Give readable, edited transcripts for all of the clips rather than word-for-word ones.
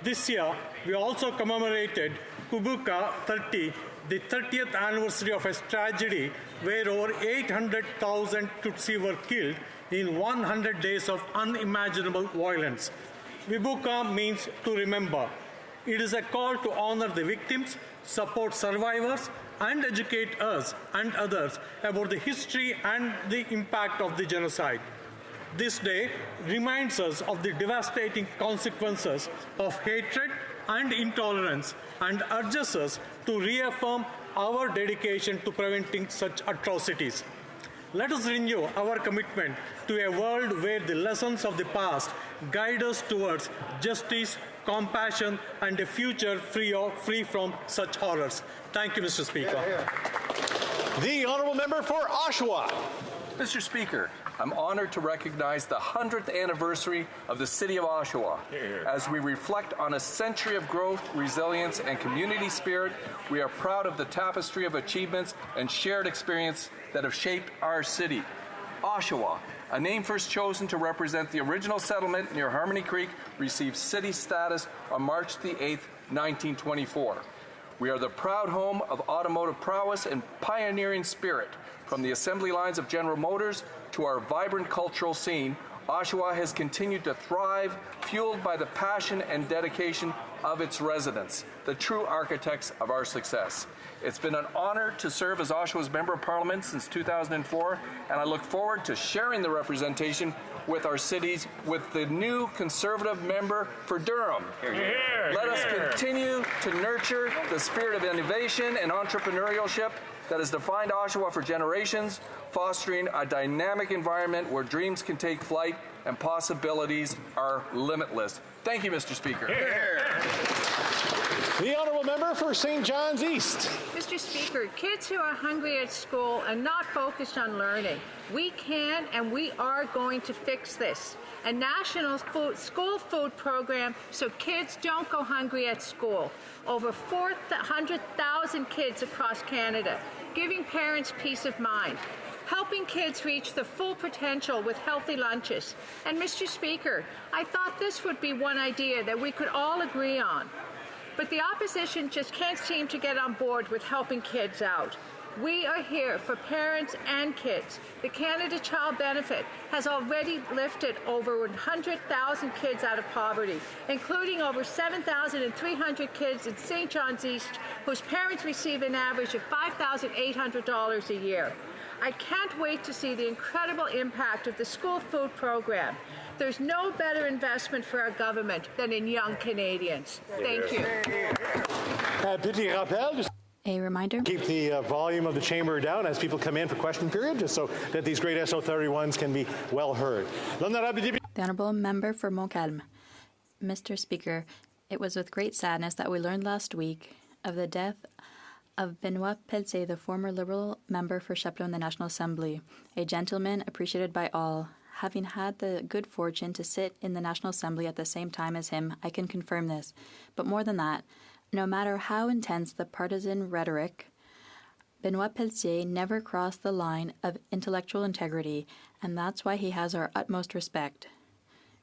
This year, we also commemorated Kubuka 30, the 30th anniversary of a tragedy where over 800,000 Tutsi were killed in 100 days of unimaginable violence. Vibuka means to remember. It is a call to honor the victims, support survivors, and educate us and others about the history and the impact of the genocide. This day reminds us of the devastating consequences of hatred and intolerance and urges us to reaffirm our dedication to preventing such atrocities. Let us renew our commitment to a world where the lessons of the past guide us towards justice, compassion, and a future free from such horrors. Thank you, Mr. Speaker. The Honourable Member for Oshawa. Mr. Speaker, I'm honored to recognize the 100th anniversary of the City of Oshawa. As we reflect on a century of growth, resilience, and community spirit, we are proud of the tapestry of achievements and shared experience that have shaped our city. Oshawa, a name first chosen to represent the original settlement near Harmony Creek, received city status on March the 8th, 1924. We are the proud home of automotive prowess and pioneering spirit. From the assembly lines of General Motors to our vibrant cultural scene, Oshawa has continued to thrive, fueled by the passion and dedication of its residents, the true architects of our success. It's been an honor to serve as Oshawa's Member of Parliament since 2004, and I look forward to sharing the representation with our cities with the new Conservative member for Durham. Let us continue to nurture the spirit of innovation and entrepreneurship that has defined Oshawa for generations, fostering a dynamic environment where dreams can take flight and possibilities are limitless. Thank you, Mr. Speaker. The Honourable Member for St. John's East. Mr. Speaker, kids who are hungry at school and not focused on learning, we can and we are going to fix this. A national school food program so kids don't go hungry at school. Over 400,000 kids across Canada, giving parents peace of mind. Helping kids reach their full potential with healthy lunches. And Mr. Speaker, I thought this would be one idea that we could all agree on. But the opposition just can't seem to get on board with helping kids out. We are here for parents and kids. The Canada Child Benefit has already lifted over 100,000 kids out of poverty, including over 7,300 kids in St. John's East whose parents receive an average of $5,800 a year. I can't wait to see the incredible impact of the school food program. There's no better investment for our government than in young Canadians. Thank you. A reminder. Keep the volume of the chamber down as people come in for question period, just so that these great SO31s can be well heard. The Honourable Member for Montcalm. Mr. Speaker, it was with great sadness that we learned last week of the death of Benoit Pelletier, the former Liberal member for Chapleau in the National Assembly, a gentleman appreciated by all. Having had the good fortune to sit in the National Assembly at the same time as him, I can confirm this. But more than that, no matter how intense the partisan rhetoric, Benoit Pelletier never crossed the line of intellectual integrity, and that's why he has our utmost respect.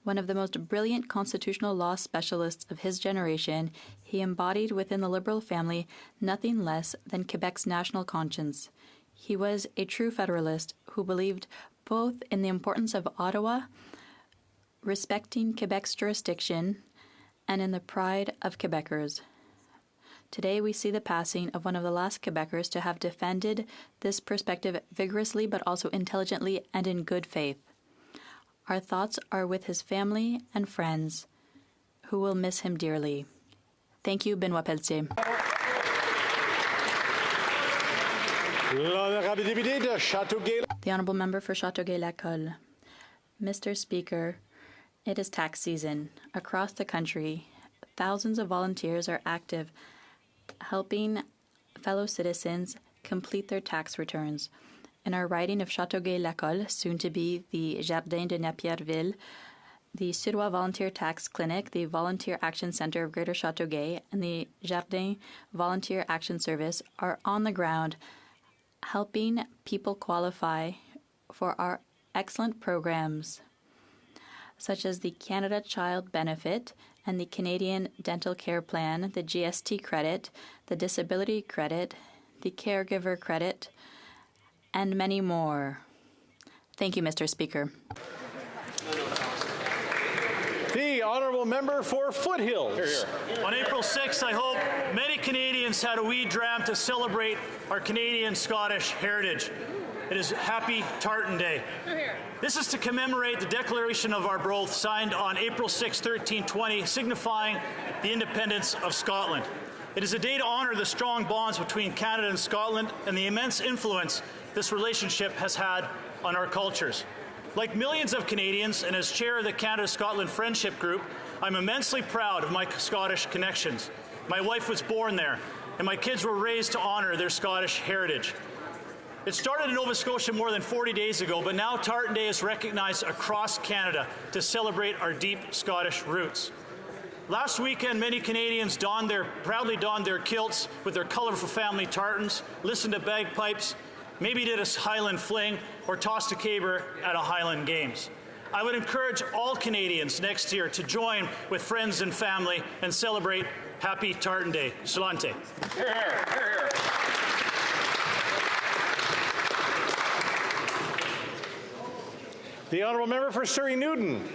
One of the most brilliant constitutional law specialists of his generation, he embodied within the Liberal family nothing less than Quebec's national conscience. He was a true federalist who believed both in the importance of Ottawa, respecting Quebec's jurisdiction, and in the pride of Quebecers. Today we see the passing of one of the last Quebecers to have defended this perspective vigorously but also intelligently and in good faith. Our thoughts are with his family and friends, who will miss him dearly. Thank you, Benoit Pelletier. The Honourable Member for Châteauguay-Lacolle. Mr. Speaker, it is tax season. Across the country, thousands of volunteers are active, helping fellow citizens complete their tax returns. In our riding of Châteauguay-Lacolle, soon to be the Jardin de Napierville, the Suroît Volunteer Tax Clinic, the Volunteer Action Centre of Greater Châteauguay, and the Jardin Volunteer Action Service are on the ground, helping people qualify for our excellent programs, such as the Canada Child Benefit and the Canadian Dental Care Plan, the GST credit, the Disability credit, the Caregiver credit, and many more. Thank you, Mr. Speaker. The honourable member for Foothills. Here. On April 6th, I hope many Canadians had a wee dram to celebrate our Canadian-Scottish heritage. It is Happy Tartan Day. This is to commemorate the declaration of our oath signed on April 6, 1320, signifying the independence of Scotland. It is a day to honour the strong bonds between Canada and Scotland and the immense influence this relationship has had on our cultures. Like millions of Canadians, and as chair of the Canada-Scotland Friendship Group, I'm immensely proud of my Scottish connections. My wife was born there, and my kids were raised to honour their Scottish heritage. It started in Nova Scotia more than 40 days ago, but now Tartan Day is recognized across Canada to celebrate our deep Scottish roots. Last weekend, many Canadians proudly donned their kilts with their colourful family tartans, listened to bagpipes, maybe did a Highland fling, or tossed a caber at a Highland Games. I would encourage all Canadians next year to join with friends and family and celebrate Happy Tartan Day. Salante. Here, here. The honourable member for Surrey Newton.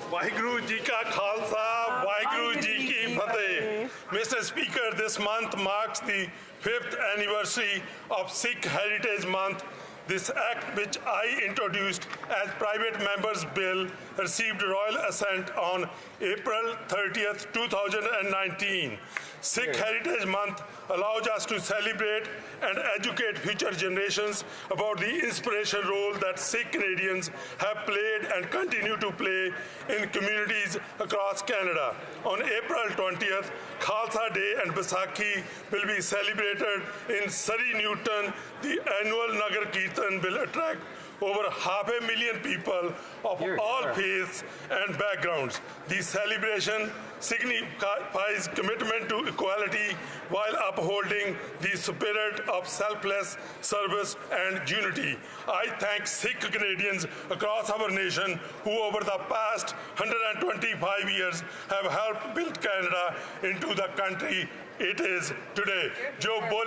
Waheguru Ji Ka Khalsa, Waheguru Ji Ki Fateh. Mr. Speaker, this month marks the 5th anniversary of Sikh Heritage Month. This act, which I introduced as private member's bill, received royal assent on April 30th, 2019. Sikh Heritage Month allows us to celebrate and educate future generations about the inspirational role that Sikh Canadians have played and continue to play in communities across Canada. On April 20th, Khalsa Day and Baisakhi will be celebrated in Surrey Newton. The annual Nagar Kirtan will attract over 500,000 people of all faiths and backgrounds. The celebration signifies commitment to equality while upholding the spirit of selfless service and unity. I thank Sikh Canadians across our nation who over the past 125 years have helped build Canada into the country it is today. Jo bole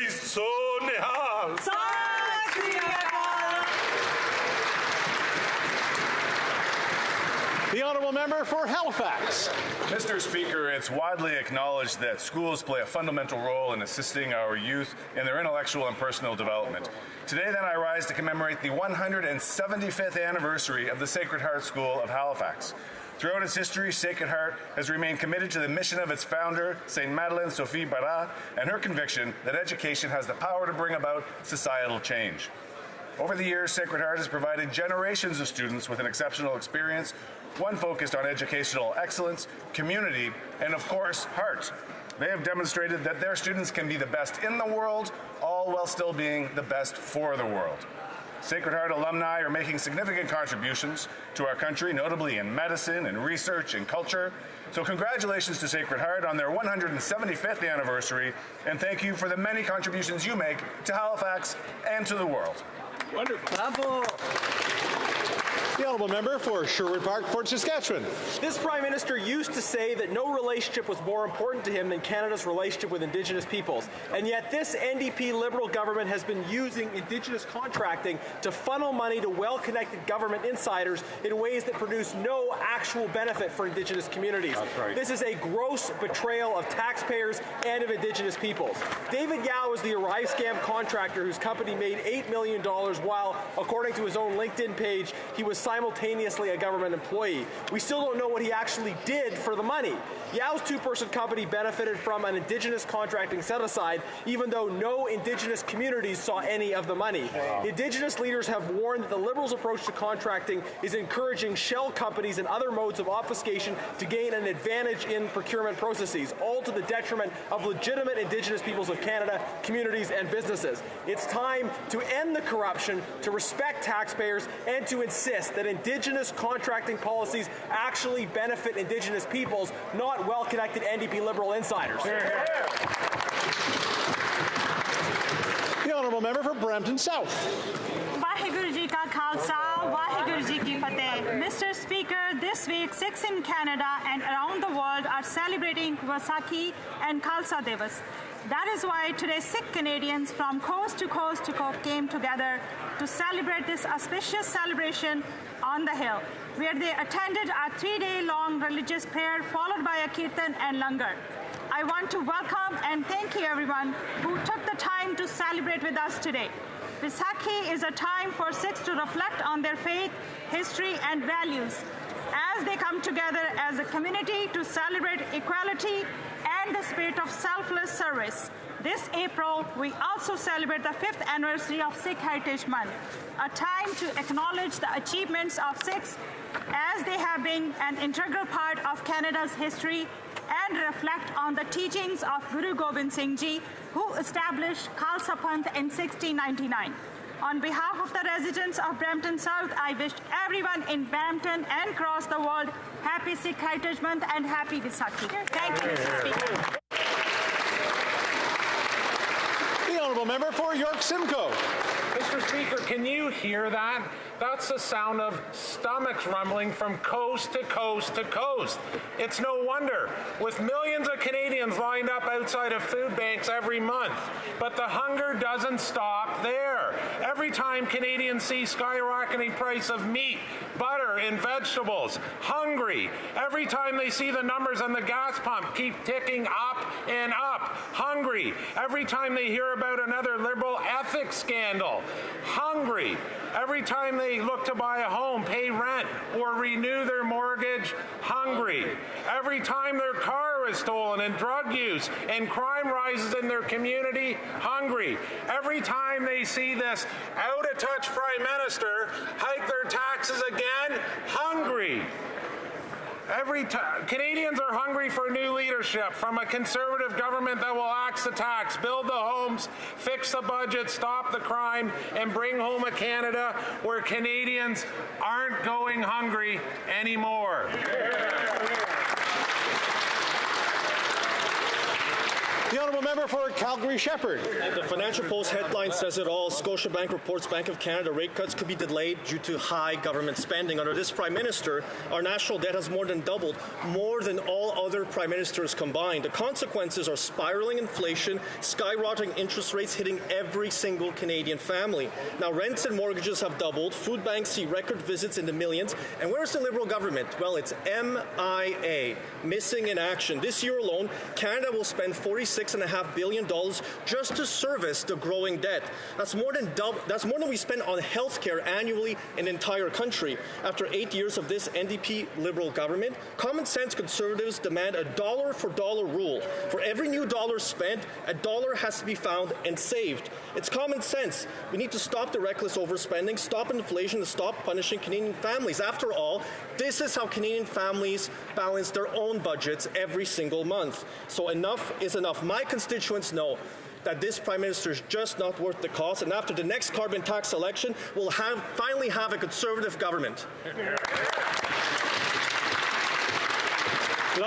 so nihal. The honourable member for Halifax. Mr. Speaker, it's widely acknowledged that schools play a fundamental role in assisting our youth in their intellectual and personal development. Today, then, I rise to commemorate the 175th anniversary of the Sacred Heart School of Halifax. Throughout its history, Sacred Heart has remained committed to the mission of its founder, St. Madeleine Sophie Barra, and her conviction that education has the power to bring about societal change. Over the years, Sacred Heart has provided generations of students with an exceptional experience, one focused on educational excellence, community, and of course, heart. They have demonstrated that their students can be the best in the world, all while still being the best for the world. Sacred Heart alumni are making significant contributions to our country, notably in medicine and research and culture. So congratulations to Sacred Heart on their 175th anniversary, and thank you for the many contributions you make to Halifax and to the world. Wonderful. Bravo. The honourable member for Sherwood Park, Fort Saskatchewan. This Prime Minister used to say that no relationship was more important to him than Canada's relationship with Indigenous peoples. And yet this NDP Liberal government has been using Indigenous contracting to funnel money to well-connected government insiders in ways that produce no actual benefit for Indigenous communities. That's right. This is a gross betrayal of taxpayers and of Indigenous peoples. David Yao is the Arrive Scam contractor whose company made $8 million while, according to his own LinkedIn page, he was simultaneously a government employee. We still don't know what he actually did for the money. Yao's two-person company benefited from an Indigenous contracting set-aside, even though no Indigenous communities saw any of the money. Wow. Indigenous leaders have warned that the Liberals' approach to contracting is encouraging shell companies and other modes of obfuscation to gain an advantage in procurement processes, all to the detriment of legitimate Indigenous peoples of Canada, communities, and businesses. It's time to end the corruption, to respect taxpayers, and to insist that Indigenous contracting policies actually benefit Indigenous peoples, not well-connected NDP Liberal insiders. The honourable member for Brampton South. Waheguru Ji Ka Khalsa, Waheguru Ji Ki Fateh. Mr. Speaker, this week, Sikhs in Canada and around the world are celebrating Vaisakhi and Khalsa Divas. That is why today Sikh Canadians from coast to coast came together to celebrate this auspicious celebration on the Hill, where they attended a 3-day-long religious prayer followed by a kirtan and langar. I want to welcome and thank you everyone who took the time to celebrate with us today. Vaisakhi is a time for Sikhs to reflect on their faith, history, and values as they come together as a community to celebrate equality and the spirit of selfless service. This April, we also celebrate the 5th anniversary of Sikh Heritage Month, a time to acknowledge the achievements of Sikhs as they have been an integral part of Canada's history and reflect on the teachings of Guru Gobind Singh Ji, who established Khalsa Panth in 1699. On behalf of the residents of Brampton South, I wish everyone in Brampton and across the world happy Sikh Heritage Month and happy Vaisakhi. Thank you, Mr. Speaker. The Honourable Member for York Simcoe. Mr. Speaker, can you hear that? That's the sound of stomachs rumbling from coast to coast to coast. It's no wonder, with millions of Canadians lined up outside of food banks every month. But the hunger doesn't stop there. Every time Canadians see skyrocketing price of meat, butter, and vegetables, hungry. Every time they see the numbers on the gas pump keep ticking up and up, hungry. Every time they hear about another liberal ethics scandal, hungry. Every time they look to buy a home, pay rent, or renew their mortgage, hungry. Every time their car is stolen and drug use and crime rises in their community, hungry. Every time they see this out-of-touch Prime Minister hike their taxes again, hungry. Every time Canadians are hungry for new leadership from a Conservative government that will axe the tax, build the homes, fix the budget, stop the crime, and bring home a Canada where Canadians aren't going hungry anymore. The Honourable Member for Calgary Shepherd. The Financial Post headline says it all. Scotiabank reports Bank of Canada rate cuts could be delayed due to high government spending. Under this Prime Minister, our national debt has more than doubled, more than all other Prime Ministers combined. The consequences are spiraling inflation, skyrocketing interest rates hitting every single Canadian family. Now, rents and mortgages have doubled, food banks see record visits in the millions, and where's the Liberal government? Well, it's MIA, missing in action. This year alone, Canada will spend $46.5 billion just to service the growing debt. That's more than we spend on healthcare annually in the entire country. After 8 years of this NDP Liberal government, common sense Conservatives demand a dollar for dollar rule. For every new dollar spent, a dollar has to be found and saved. It's common sense. We need to stop the reckless overspending, stop inflation, and stop punishing Canadian families. After all, this is how Canadian families balance their own budgets every single month. So enough is enough. My constituents know that this Prime Minister is just not worth the cost, and after the next carbon tax election, we'll finally have a Conservative government. The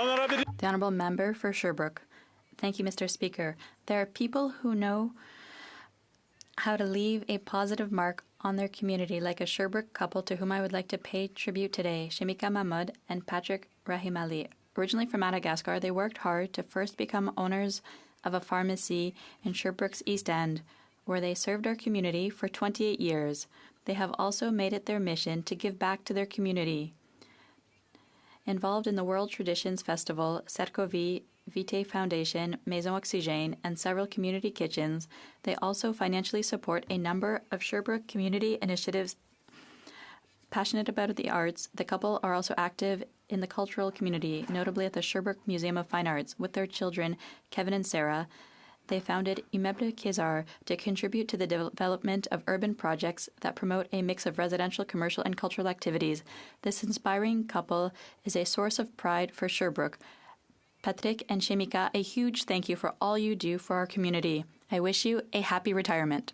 Honourable Member for Sherbrooke. Thank you, Mr. Speaker. There are people who know how to leave a positive mark on their community, like a Sherbrooke couple to whom I would like to pay tribute today, Shamika Mahmoud and Patrick Rahim Ali. Originally from Madagascar, they worked hard to first become owners of a pharmacy in Sherbrooke's East End, where they served our community for 28 years. They have also made it their mission to give back to their community. Involved in the World Traditions Festival, Setco Vitae Foundation, Maison Oxygène, and several community kitchens, they also financially support a number of Sherbrooke community initiatives. Passionate about the arts, the couple are also active in the cultural community, notably at the Sherbrooke Museum of Fine Arts. With their children, Kevin and Sarah, they founded Immeuble Kézar to contribute to the development of urban projects that promote a mix of residential, commercial, and cultural activities. This inspiring couple is a source of pride for Sherbrooke. Patrick and Shamika, a huge thank you for all you do for our community. I wish you a happy retirement.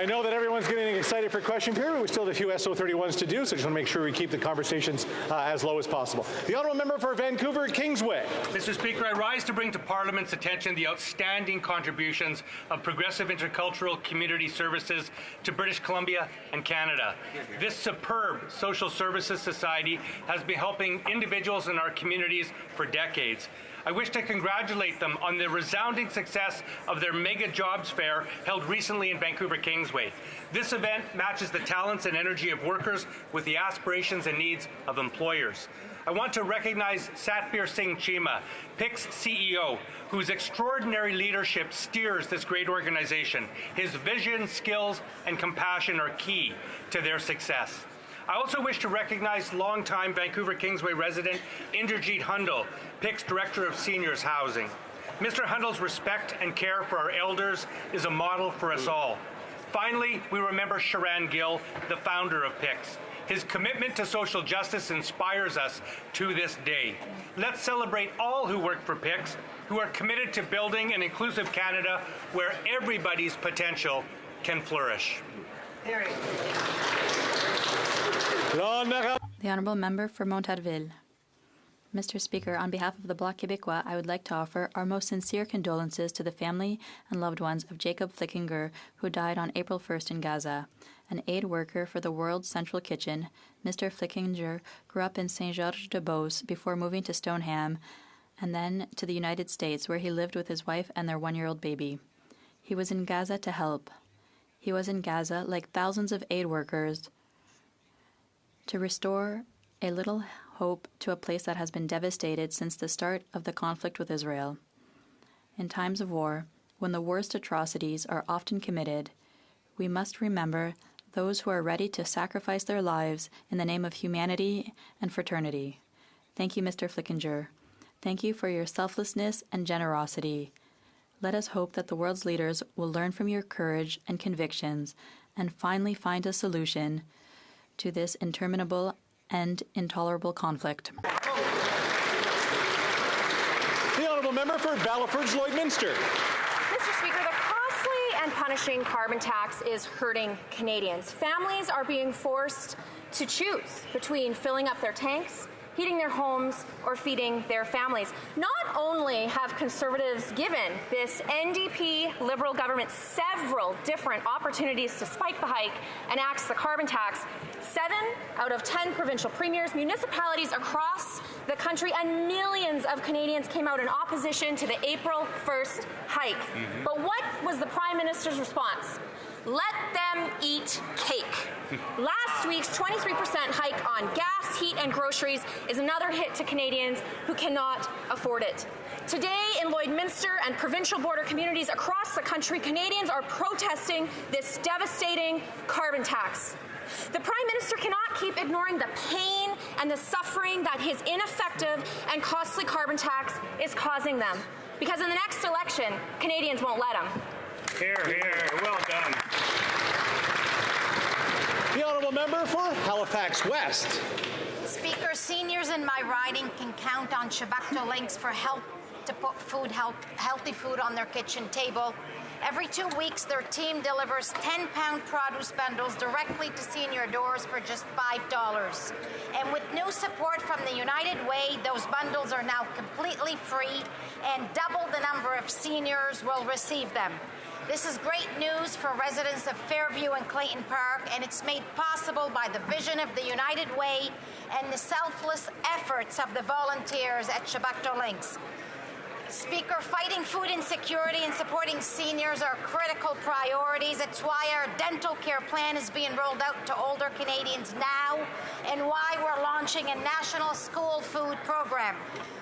I know that everyone's getting excited for question period, but we still have a few SO31s to do, so just want to make sure we keep the conversations as low as possible. The honourable member for Vancouver Kingsway. Mr. Speaker, I rise to bring to Parliament's attention the outstanding contributions of Progressive Intercultural Community Services to British Columbia and Canada. This superb social services society has been helping individuals in our communities for decades. I wish to congratulate them on the resounding success of their Mega Jobs Fair held recently in Vancouver Kingsway. This event matches the talents and energy of workers with the aspirations and needs of employers. I want to recognize Satbir Singh Chima, PIC's CEO, whose extraordinary leadership steers this great organization. His vision, skills, and compassion are key to their success. I also wish to recognize longtime Vancouver Kingsway resident Inderjeet Hundal, PIC's Director of Seniors Housing. Mr. Hundal's respect and care for our elders is a model for us all. Finally, we remember Sharan Gill, the founder of PICS. His commitment to social justice inspires us to this day. Let's celebrate all who work for PICS, who are committed to building an inclusive Canada where everybody's potential can flourish. The Honourable Member for Montarville. Mr. Speaker, on behalf of the Bloc Québécois, I would like to offer our most sincere condolences to the family and loved ones of Jacob Flickinger, who died on April 1st in Gaza. An aid worker for the World Central Kitchen, Mr. Flickinger grew up in Saint-Georges-de-Beauce before moving to Stoneham and then to the United States, where he lived with his wife and their one-year-old baby. He was in Gaza to help. He was in Gaza, like thousands of aid workers, to restore a little hope to a place that has been devastated since the start of the conflict with Israel. In times of war, when the worst atrocities are often committed, we must remember those who are ready to sacrifice their lives in the name of humanity and fraternity. Thank you, Mr. Flickinger. Thank you for your selflessness and generosity. Let us hope that the world's leaders will learn from your courage and convictions and finally find a solution to this interminable and intolerable conflict. The honourable member for Ballaford's Lloydminster. Mr. Speaker, the costly and punishing carbon tax is hurting Canadians. Families are being forced to choose between filling up their tanks, heating their homes, or feeding their families. Not only have Conservatives given this NDP Liberal government several different opportunities to spike the hike and axe the carbon tax, 7 out of 10 provincial premiers, municipalities across the country, and millions of Canadians came out in opposition to the April 1st hike. But what was the Prime Minister's response? Let them eat cake. Last week's 23% hike on gas, heat, and groceries is another hit to Canadians who cannot afford it. Today in Lloydminster and provincial border communities across the country, Canadians are protesting this devastating carbon tax. The Prime Minister cannot keep ignoring the pain and the suffering that his ineffective and costly carbon tax is causing them. Because in the next election, Canadians won't let him. Here, here. Well done. The honourable member for Halifax West. Speaker, seniors in my riding can count on Chebacto Links for help to put healthy food on their kitchen table. Every 2 weeks, their team delivers 10-pound produce bundles directly to senior doors for just $5. And with new support from the United Way, those bundles are now completely free, and double the number of seniors will receive them. This is great news for residents of Fairview and Clayton Park, and it's made possible by the vision of the United Way and the selfless efforts of the volunteers at Chebacto Links. Speaker, fighting food insecurity and supporting seniors are critical priorities. It's why our dental care plan is being rolled out to older Canadians now, and why we're launching a national school food program.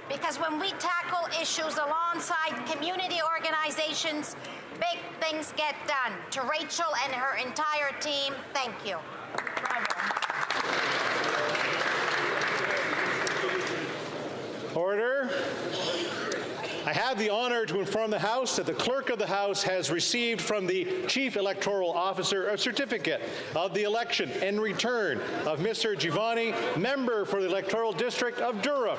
Because when we tackle issues alongside community organizations, big things get done. To Rachel and her entire team, thank you. Order. I have the honour to inform the House that the Clerk of the House has received from the Chief Electoral Officer a certificate of the election and return of Mr. Giovanni, member for the Electoral District of Durham.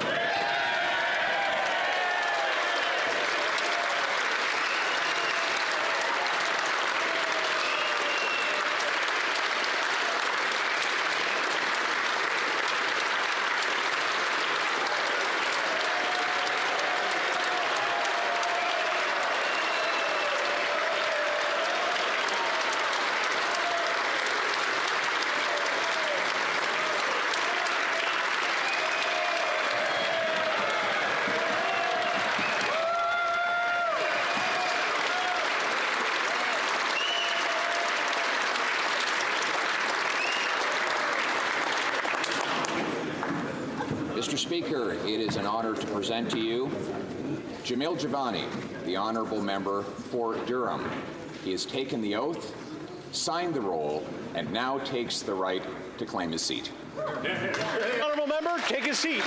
Mr. Speaker, it is an honor to present to you Jamil Javani, the honourable member for Durham. He has taken the oath, signed the roll, and now takes the right to claim his seat. Honourable member, take his seat.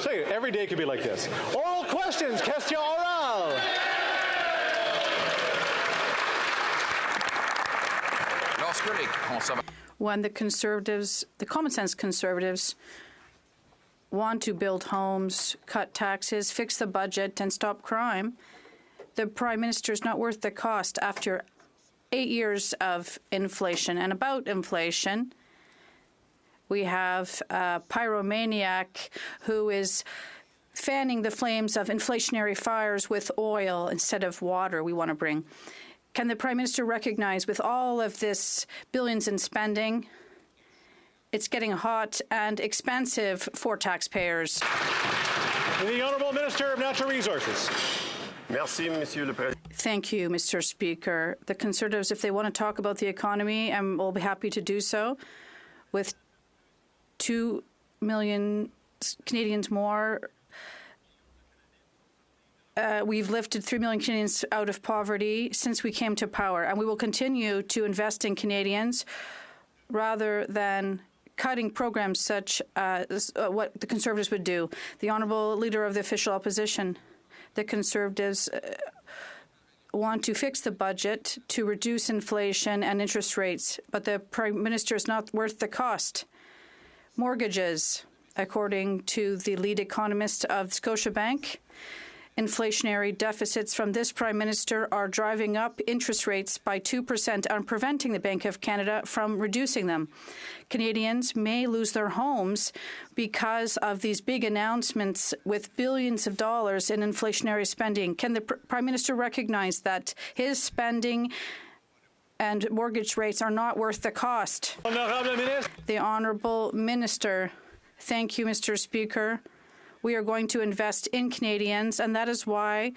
Say, every day could be like this. Oral questions, question orale. When the Conservatives, the common sense Conservatives, want to build homes, cut taxes, fix the budget, and stop crime, the Prime Minister is not worth the cost after 8 years of inflation. And about inflation, we have a pyromaniac who is fanning the flames of inflationary fires with oil instead of water we want to bring. Can the Prime Minister recognize, with all of this billions in spending, it's getting hot and expensive for taxpayers? The Honourable Minister of Natural Resources. Merci, Monsieur le Président. Thank you, Mr. Speaker. The Conservatives, if they want to talk about the economy, we'll be happy to do so. With 2 million Canadians more, we've lifted 3 million Canadians out of poverty since we came to power, and we will continue to invest in Canadians rather than cutting programs such as what the Conservatives would do. The Honourable Leader of the Official Opposition, the Conservatives want to fix the budget to reduce inflation and interest rates, but the Prime Minister is not worth the cost. Mortgages, according to the lead economist of Scotiabank, inflationary deficits from this Prime Minister are driving up interest rates by 2% and preventing the Bank of Canada from reducing them. Canadians may lose their homes because of these big announcements with billions of dollars in inflationary spending. Can the Prime Minister recognize that his spending and mortgage rates are not worth the cost? The Honourable Minister. Thank you, Mr. Speaker. We are going to invest in Canadians, and that is why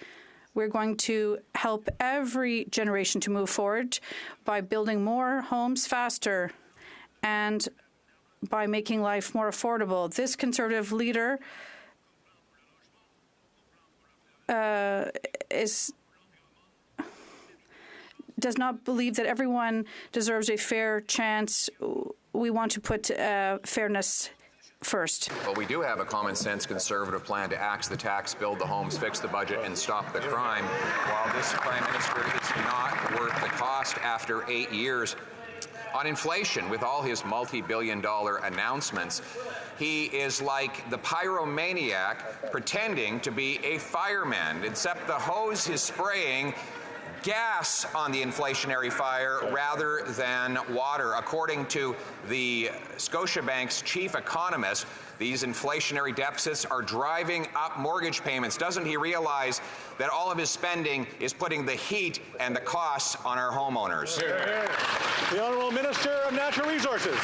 we're going to help every generation to move forward by building more homes faster and by making life more affordable. This Conservative leader does not believe that everyone deserves a fair chance. We want to put fairness first. Well, we do have a common sense Conservative plan to axe the tax, build the homes, fix the budget, and stop the crime. While this Prime Minister is not worth the cost after 8 years. On inflation, with all his multi-billion-dollar announcements, he is like the pyromaniac pretending to be a fireman, except the hose is spraying gas on the inflationary fire rather than water. According to the Scotiabank's chief economist, these inflationary deficits are driving up mortgage payments. Doesn't he realize that all of his spending is putting the heat and the costs on our homeowners? The Honourable Minister of Natural Resources.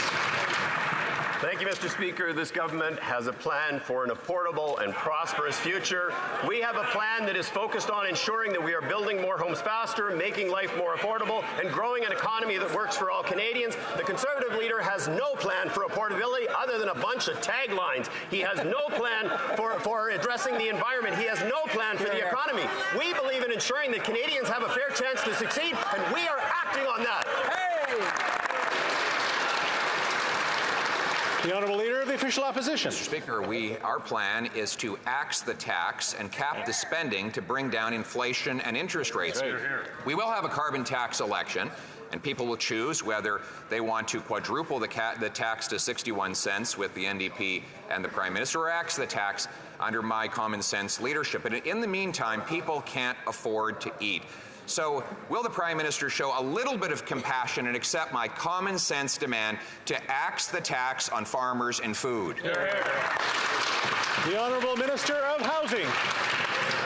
Thank you, Mr. Speaker. This government has a plan for an affordable and prosperous future. We have a plan that is focused on ensuring that we are building more homes faster, making life more affordable, and growing an economy that works for all Canadians. The Conservative leader has no plan for affordability other than a bunch of taglines. He has no plan for addressing the environment. He has no plan for the economy. We believe in ensuring that Canadians have a fair chance to succeed, and we are acting on that. The Honourable Leader of the Official Opposition. Mr. Speaker, our plan is to axe the tax and cap the spending to bring down inflation and interest rates. We will have a carbon tax election, and people will choose whether they want to quadruple the tax to 61 cents with the NDP and the Prime Minister, or axe the tax under my common sense leadership. And in the meantime, people can't afford to eat. So will the Prime Minister show a little bit of compassion and accept my common sense demand to axe the tax on farmers and food? The Honourable Minister of Housing.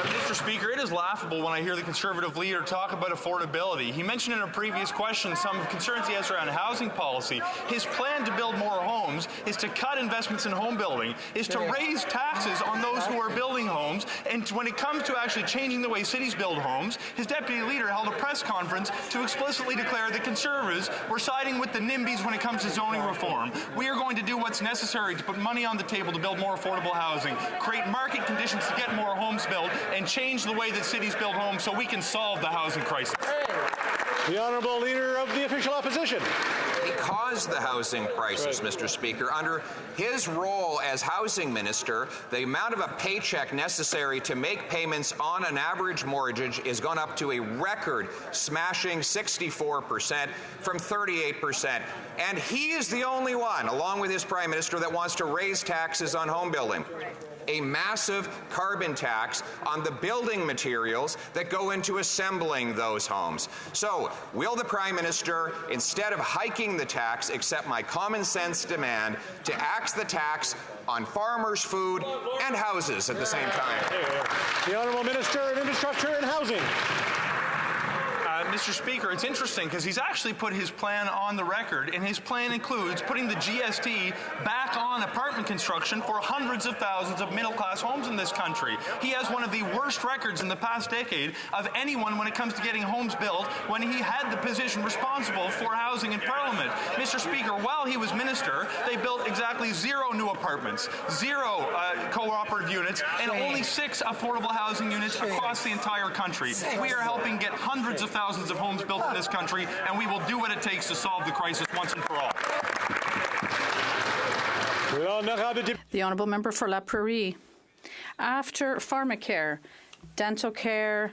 Mr. Speaker, it is laughable when I hear the Conservative leader talk about affordability. He mentioned in a previous question some concerns he has around housing policy. His plan to build more homes is to cut investments in home building, is to raise taxes on those who are building homes, and when it comes to actually changing the way cities build homes, his deputy leader held a press conference to explicitly declare that Conservatives were siding with the NIMBYs when it comes to zoning reform. We are going to do what's necessary to put money on the table to build more affordable housing, create market conditions to get more homes built, and change the way that cities build homes so we can solve the housing crisis. The Honourable Leader of the Official Opposition. He caused the housing crisis, Mr. Speaker. Under his role as housing minister, the amount of a paycheck necessary to make payments on an average mortgage is gone up to a record smashing 64% from 38%. And he is the only one, along with his Prime Minister, that wants to raise taxes on home building. A massive carbon tax on the building materials that go into assembling those homes. So, will the Prime Minister, instead of hiking the tax, accept my common sense demand to axe the tax on farmers, food, and houses at the same time? The Honourable Minister of Infrastructure and Housing. Mr. Speaker, it's interesting because he's actually put his plan on the record, and his plan includes putting the GST back on apartment construction for hundreds of thousands of middle-class homes in this country. He has one of the worst records in the past decade of anyone when it comes to getting homes built when he had the position responsible for housing in Parliament. Mr. Speaker, while he was minister, they built exactly 0 new apartments, 0 cooperative units, and only 6 affordable housing units across the entire country. We are helping get hundreds of thousands of homes built in this country, and we will do what it takes to solve the crisis once and for all. The Honourable Member for La Prairie. After pharmacare, dental care,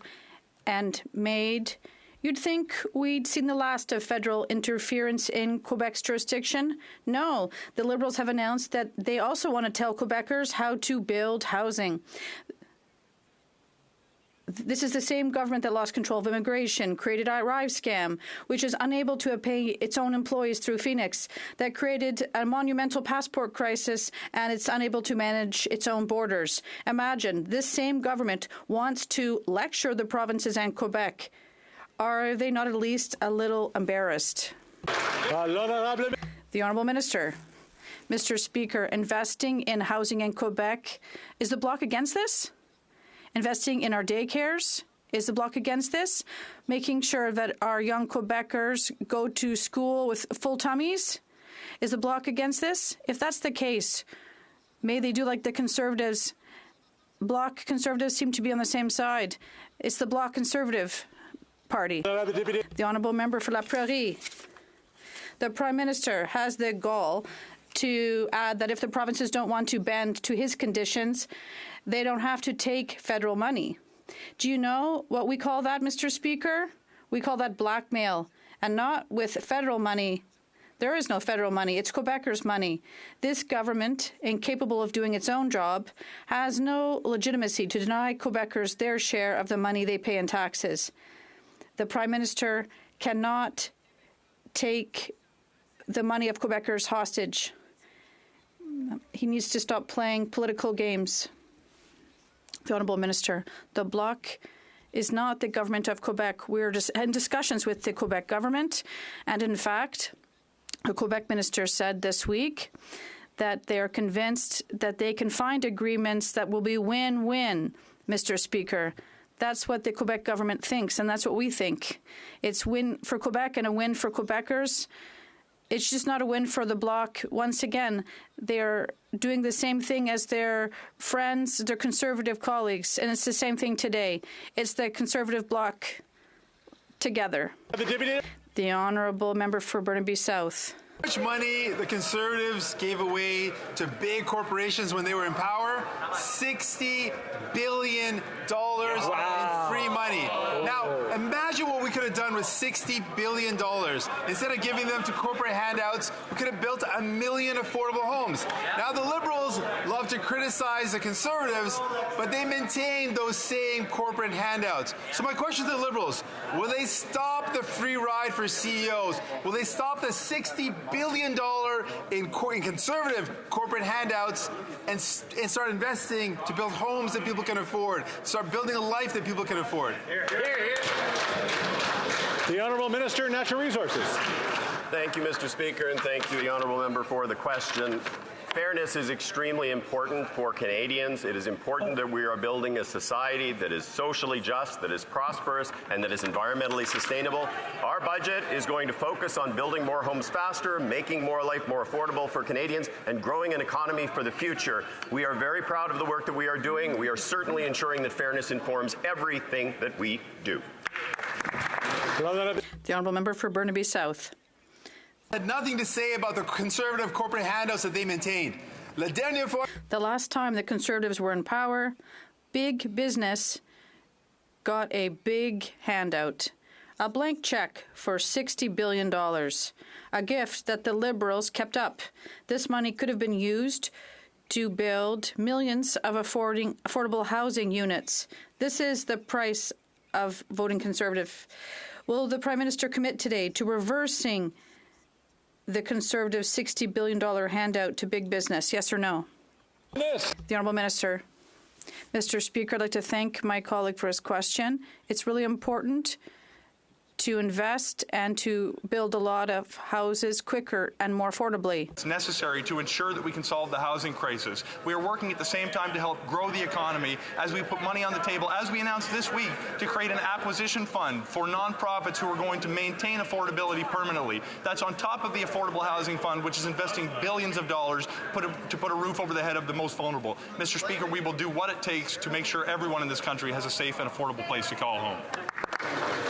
and MAID, you'd think we'd seen the last of federal interference in Quebec's jurisdiction. No, the Liberals have announced that they also want to tell Quebecers how to build housing. This is the same government that lost control of immigration, created a Arrive scam, which is unable to pay its own employees through Phoenix, that created a monumental passport crisis, and it's unable to manage its own borders. Imagine, this same government wants to lecture the provinces and Quebec. Are they not at least a little embarrassed? The Honourable Minister. Mr. Speaker, investing in housing in Quebec, is the Bloc against this? Investing in our daycares, is the Bloc against this? Making sure that our young Quebecers go to school with full tummies, is the Bloc against this? If that's the case, may they do like the Conservatives. Bloc Conservatives seem to be on the same side. It's the Bloc Conservative Party. The Honourable Member for La Prairie. The Prime Minister has the gall to add that if the provinces don't want to bend to his conditions, they don't have to take federal money. Do you know what we call that, Mr. Speaker? We call that blackmail, and not with federal money. There is no federal money. It's Quebecers' money. This government, incapable of doing its own job, has no legitimacy to deny Quebecers their share of the money they pay in taxes. The Prime Minister cannot take the money of Quebecers hostage. He needs to stop playing political games. The Honourable Minister, the Bloc is not the government of Quebec. We're just in discussions with the Quebec government, and in fact, the Quebec minister said this week that they are convinced that they can find agreements that will be win-win, Mr. Speaker. That's what the Quebec government thinks, and that's what we think. It's win for Quebec and a win for Quebecers. It's just not a win for the Bloc. Once again, they're doing the same thing as their friends, their Conservative colleagues, and it's the same thing today. It's the Conservative Bloc together. The Honourable Member for Burnaby South. How much money the Conservatives gave away to big corporations when they were in power? $60 billion in free money. Now, imagine what we could have done with $60 billion. Instead of giving them to corporate handouts, we could have built 1 million affordable homes. Now, the Liberals love to criticize the Conservatives, but they maintain those same corporate handouts. So my question to the Liberals, will they stop the free ride for CEOs? Will they stop the $60 billion in Conservative corporate handouts and start investing to build homes that people can afford, start building a life that people can afford? The Honourable Minister, Natural Resources. Thank you, Mr. Speaker, and thank you, the Honourable Member, for the question. Fairness is extremely important for Canadians. It is important that we are building a society that is socially just, that is prosperous, and that is environmentally sustainable. Our budget is going to focus on building more homes faster, making more life more affordable for Canadians, and growing an economy for the future. We are very proud of the work that we are doing. We are certainly ensuring that fairness informs everything that we do. The Honourable Member for Burnaby South. Had nothing to say about the Conservative corporate handouts that they maintained. The last time the Conservatives were in power, big business got a big handout. A blank check for $60 billion. A gift that the Liberals kept up. This money could have been used to build millions of affordable housing units. This is the price of voting Conservative. Will the Prime Minister commit today to reversing the Conservative $60 billion handout to big business? Yes or no? Yes. The Honourable Minister. Mr. Speaker, I'd like to thank my colleague for his question. It's really important to invest and to build a lot of houses quicker and more affordably. It's necessary to ensure that we can solve the housing crisis. We are working at the same time to help grow the economy as we put money on the table, as we announced this week, to create an acquisition fund for nonprofits who are going to maintain affordability permanently. That's on top of the Affordable Housing Fund, which is investing billions of dollars to put a roof over the head of the most vulnerable. Mr. Speaker, we will do what it takes to make sure everyone in this country has a safe and affordable place to call home.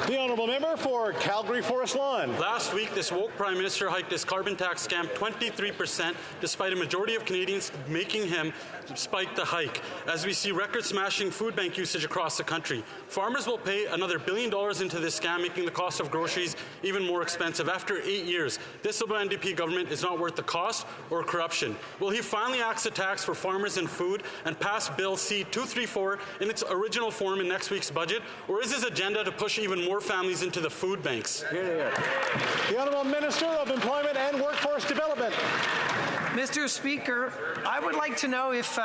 The Honourable Member for Calgary Forest Lawn. Last week, this woke Prime Minister hiked his carbon tax scam 23%, despite a majority of Canadians making him spike the hike. As we see record-smashing food bank usage across the country, farmers will pay another $1 billion into this scam, making the cost of groceries even more expensive. After 8 years, this Liberal NDP government is not worth the cost or corruption. Will he finally axe the tax for farmers and food and pass Bill C-234 in its original form in next week's budget, or is his agenda to push even more families into the food banks? The Honourable Minister of Employment and Workforce Development. Mr. Speaker, I would like to know if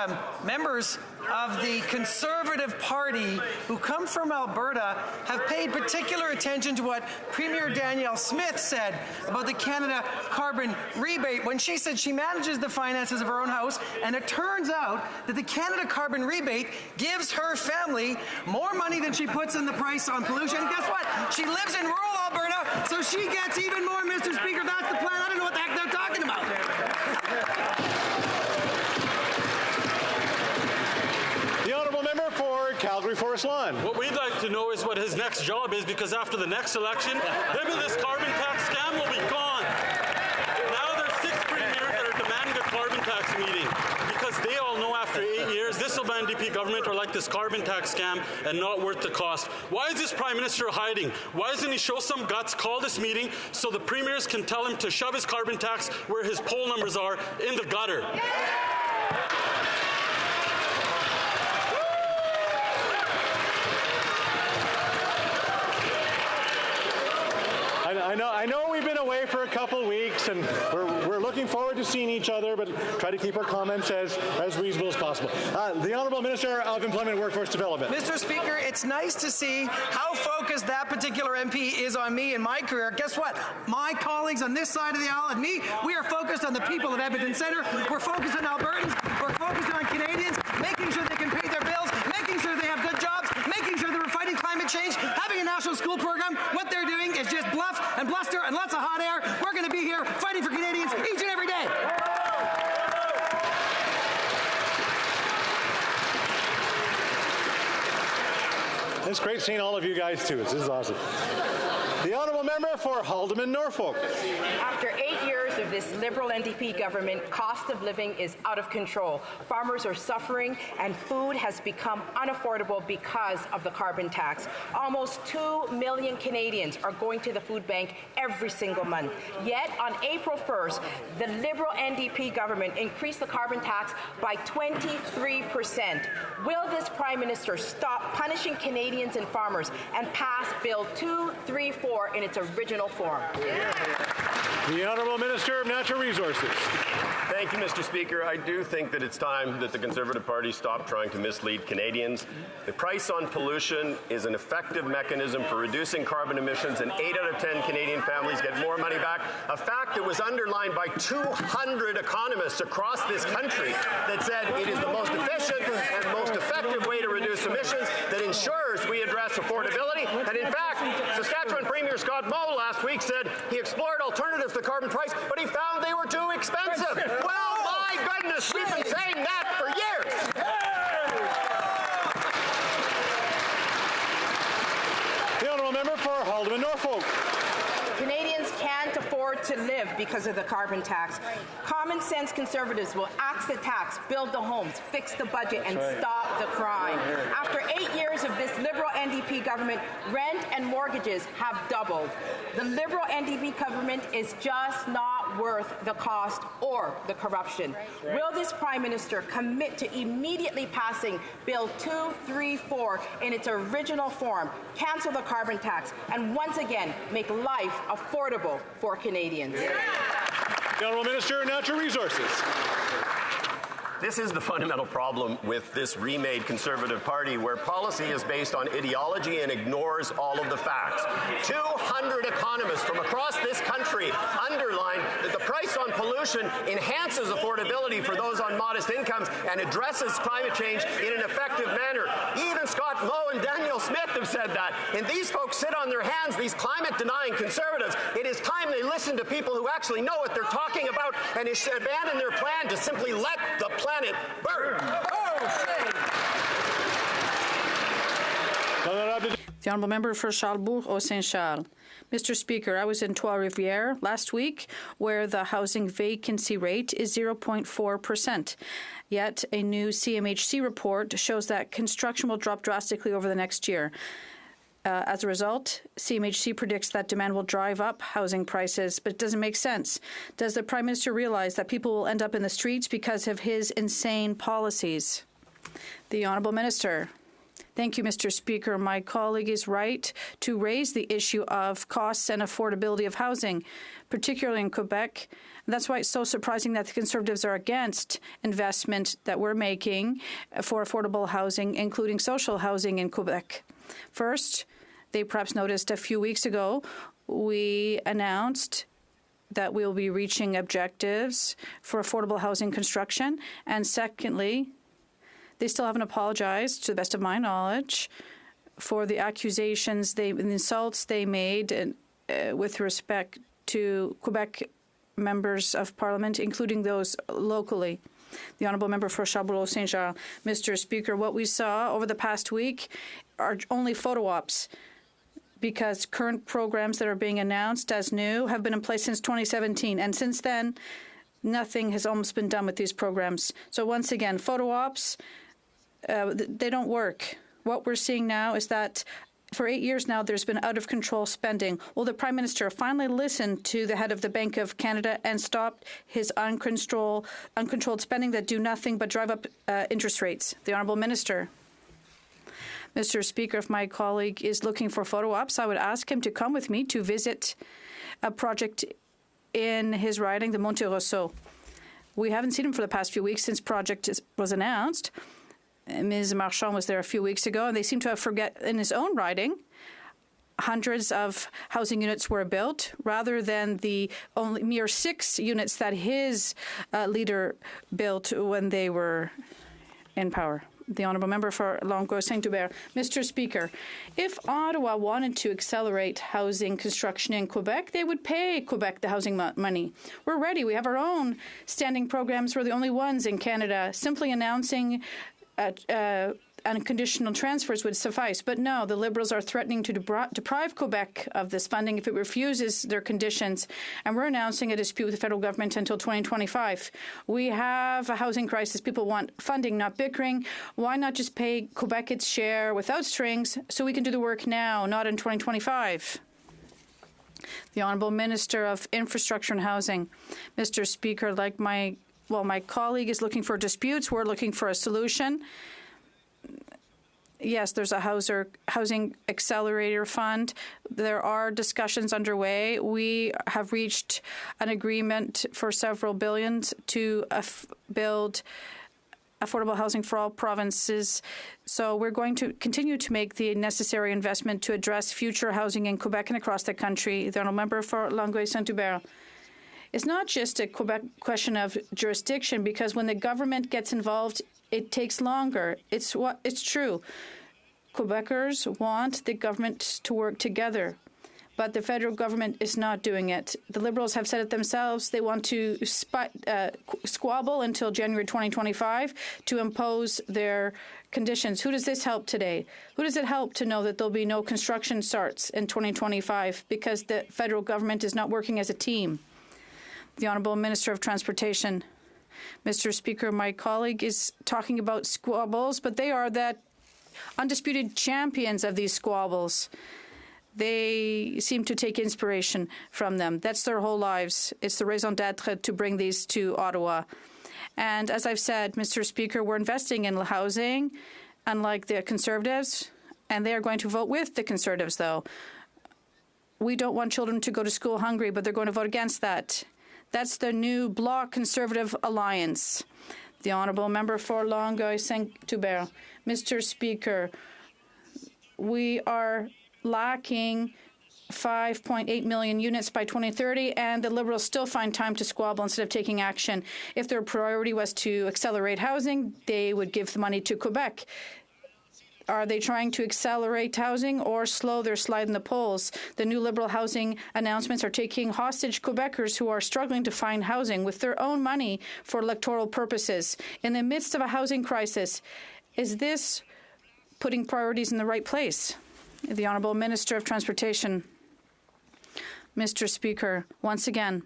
members of the Conservative Party who come from Alberta have paid particular attention to what Premier Danielle Smith said about the Canada carbon rebate when she said she manages the finances of her own house, and it turns out that the Canada carbon rebate gives her family more money than she puts in the price on pollution. And guess what? She lives in rural Alberta, so she gets even more, Mr. Speaker. That's the plan. I don't know what the heck they're talking about. The Honourable Member for Calgary Forest Lawn. What we'd like to know is what his next job is, because after the next election, maybe this carbon tax scam will be gone. Now there's 6 premiers that are demanding a carbon tax meeting, because they all know after 8 years this Liberal NDP government are like this carbon tax scam and not worth the cost. Why is this Prime Minister hiding? Why doesn't he show some guts, call this meeting so the premiers can tell him to shove his carbon tax where his poll numbers are, in the gutter? I know we've been away for a couple weeks, and we're looking forward to seeing each other, but try to keep our comments as reasonable as possible. The Honourable Minister of Employment and Workforce Development. Mr. Speaker, it's nice to see how focused that particular MP is on me and my career. Guess what? My colleagues on this side of the aisle and me, we are focused on the people of Edmonton Centre. We're focused on Albertans. We're focused on Canadians, making sure they can pay their bills, making sure they have good jobs, making sure they're fighting climate change, having a national school program. What they're doing is just bluff and bluster and lots of hot air. We're going to be here fighting for Canadians each and every day. It's great seeing all of you guys too. This is awesome. The Honourable Member for Haldimand Norfolk. After 8 years years of this Liberal NDP government, cost of living is out of control. Farmers are suffering, and food has become unaffordable because of the carbon tax. Almost 2 million Canadians are going to the food bank every single month. Yet, on April 1st, the Liberal NDP government increased the carbon tax by 23%. Will this Prime Minister stop punishing Canadians and farmers and pass Bill 234 in its original form? The Honourable Minister of Natural Resources. Thank you, Mr. Speaker. I do think that it's time that the Conservative Party stop trying to mislead Canadians. The price on pollution is an effective mechanism for reducing carbon emissions, and 8 out of 10 Canadian families get more money back, a fact that was underlined by 200 economists across this country that said it is the most efficient and most effective way to reduce emissions that ensures we address affordability. And in fact, Saskatchewan Premier Scott Moe last week said he explored alternatives to carbon price, but he found they were too expensive. Well, my goodness, we've been saying that for years. The Honourable Member for Haldimand Norfolk. Canadians can't afford to live because of the carbon tax. Common sense Conservatives will axe the tax, build the homes, fix the budget, and stop the crime. After 8 years of this Liberal NDP government, rent and mortgages have doubled. The Liberal NDP government is just not worth the cost or the corruption. Will this Prime Minister commit to immediately passing Bill 234 in its original form, cancel the carbon tax, and once again make life affordable for Canadians? The Honourable Minister of Natural Resources. This is the fundamental problem with this remade Conservative Party, where policy is based on ideology and ignores all of the facts. 200 economists from across this country underline that the price on pollution enhances affordability for those on modest incomes and addresses climate change in an effective manner. Even Scott Moe and Daniel Smith have said that. And these folks sit on their hands, these climate-denying Conservatives. It is time they listen to people who actually know what they're talking about and abandon their plan to simply let the planet burn. The Honourable Member for Charlebourg-Saint-Charles. Mr. Speaker, I was in Trois-Rivières last week, where the housing vacancy rate is 0.4%. Yet a new CMHC report shows that construction will drop drastically over the next year. As a result, CMHC predicts that demand will drive up housing prices, but it doesn't make sense. Does the Prime Minister realize that people will end up in the streets because of his insane policies? The Honourable Minister. Thank you, Mr. Speaker. My colleague is right to raise the issue of costs and affordability of housing, particularly in Quebec. That's why it's so surprising that the Conservatives are against investment that we're making for affordable housing, including social housing in Quebec. First, they perhaps noticed a few weeks ago, we announced that we'll be reaching objectives for affordable housing construction. And secondly, they still haven't apologized, to the best of my knowledge, for the accusations, the insults they made with respect to Quebec members of Parliament, including those locally. The Honourable Member for Charlebourg-Saint-Charles. Mr. Speaker, what we saw over the past week are only photo ops, because current programs that are being announced as new have been in place since 2017. And since then, nothing has almost been done with these programs. So once again, photo ops, they don't work. What we're seeing now is that for 8 years now, there's been out-of-control spending. Will the Prime Minister finally listen to the head of the Bank of Canada and stop his uncontrolled spending that do nothing but drive up interest rates? The Honourable Minister. Mr. Speaker, if my colleague is looking for photo ops, I would ask him to come with me to visit a project in his riding, the Monte Rosso. We haven't seen him for the past few weeks since project was announced. Ms. Marchand was there a few weeks ago, and they seem to have forgotten in his own riding. Hundreds of housing units were built, rather than the only mere 6 units that his leader built when they were in power. The Honourable Member for Longueuil-Saint-Hubert. Mr. Speaker, if Ottawa wanted to accelerate housing construction in Quebec, they would pay Quebec the housing money. We're ready. We have our own standing programs. We're the only ones in Canada. Simply announcing unconditional transfers would suffice. But no, the Liberals are threatening to deprive Quebec of this funding if it refuses their conditions. And we're announcing a dispute with the federal government until 2025. We have a housing crisis. People want funding, not bickering. Why not just pay Quebec its share without strings so we can do the work now, not in 2025? The Honourable Minister of Infrastructure and Housing. Mr. Speaker, like my colleague is looking for disputes. We're looking for a solution. Yes, there's a housing accelerator fund. There are discussions underway. We have reached an agreement for several billions to build affordable housing for all provinces. So we're going to continue to make the necessary investment to address future housing in Quebec and across the country. The Honourable Member for Longueuil-Saint-Hubert. It's not just a Quebec question of jurisdiction, because when the government gets involved, it takes longer. It's true. Quebecers want the government to work together, but the federal government is not doing it. The Liberals have said it themselves. They want to squabble until January 2025 to impose their conditions. Who does this help today? Who does it help to know that there'll be no construction starts in 2025 because the federal government is not working as a team? The Honourable Minister of Transportation. Mr. Speaker, my colleague is talking about squabbles, but they are the undisputed champions of these squabbles. They seem to take inspiration from them. That's their whole lives. It's the raison d'etre to bring these to Ottawa. And as I've said, Mr. Speaker, we're investing in housing, unlike the Conservatives, and they are going to vote with the Conservatives, though. We don't want children to go to school hungry, but they're going to vote against that. That's the new Bloc Conservative Alliance. The Honourable Member for Longueuil-Saint-Hubert. Mr. Speaker, we are lacking 5.8 million units by 2030, and the Liberals still find time to squabble instead of taking action. If their priority was to accelerate housing, they would give the money to Quebec. Are they trying to accelerate housing or slow their slide in the polls? The new Liberal housing announcements are taking hostage Quebecers who are struggling to find housing with their own money for electoral purposes. In the midst of a housing crisis, is this putting priorities in the right place? The Honourable Minister of Transportation. Mr. Speaker, once again,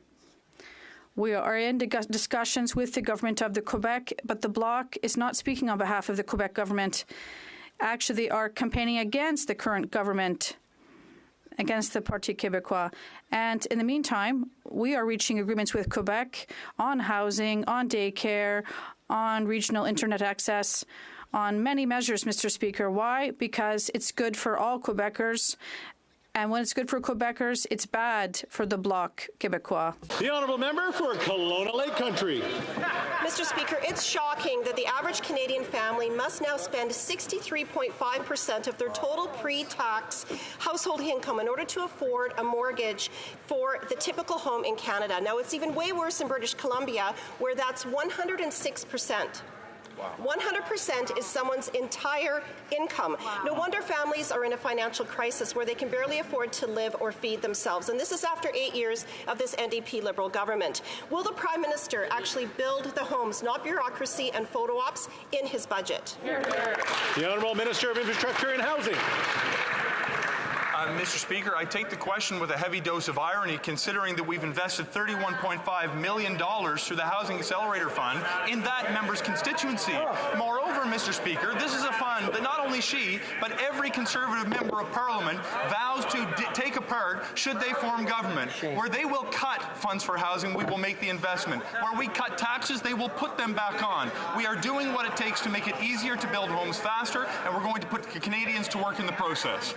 we are in discussions with the government of the Quebec, but the Bloc is not speaking on behalf of the Quebec government. Actually, they are campaigning against the current government, against the Parti Québécois. And in the meantime, we are reaching agreements with Quebec on housing, on daycare, on regional internet access, on many measures, Mr. Speaker. Why? Because it's good for all Quebecers. And when it's good for Quebecers, it's bad for the Bloc Québécois. The Honourable Member for Kelowna Lake Country. Mr. Speaker, it's shocking that the average Canadian family must now spend 63.5% of their total pre-tax household income in order to afford a mortgage for the typical home in Canada. Now, it's even way worse in British Columbia, where that's 106%. Wow. 100% is someone's entire income. Wow. No wonder families are in a financial crisis where they can barely afford to live or feed themselves. And this is after 8 years of this NDP Liberal government. Will the Prime Minister actually build the homes, not bureaucracy and photo ops, in his budget? The Honourable Minister of Infrastructure and Housing. Mr. Speaker, I take the question with a heavy dose of irony, considering that we've invested $31.5 million through the Housing Accelerator Fund in that member's constituency. Moreover, Mr. Speaker, this is a fund that not only she, but every Conservative member of Parliament vows to take apart should they form government. Where they will cut funds for housing, we will make the investment. Where we cut taxes, they will put them back on. We are doing what it takes to make it easier to build homes faster, and we're going to put Canadians to work in the process.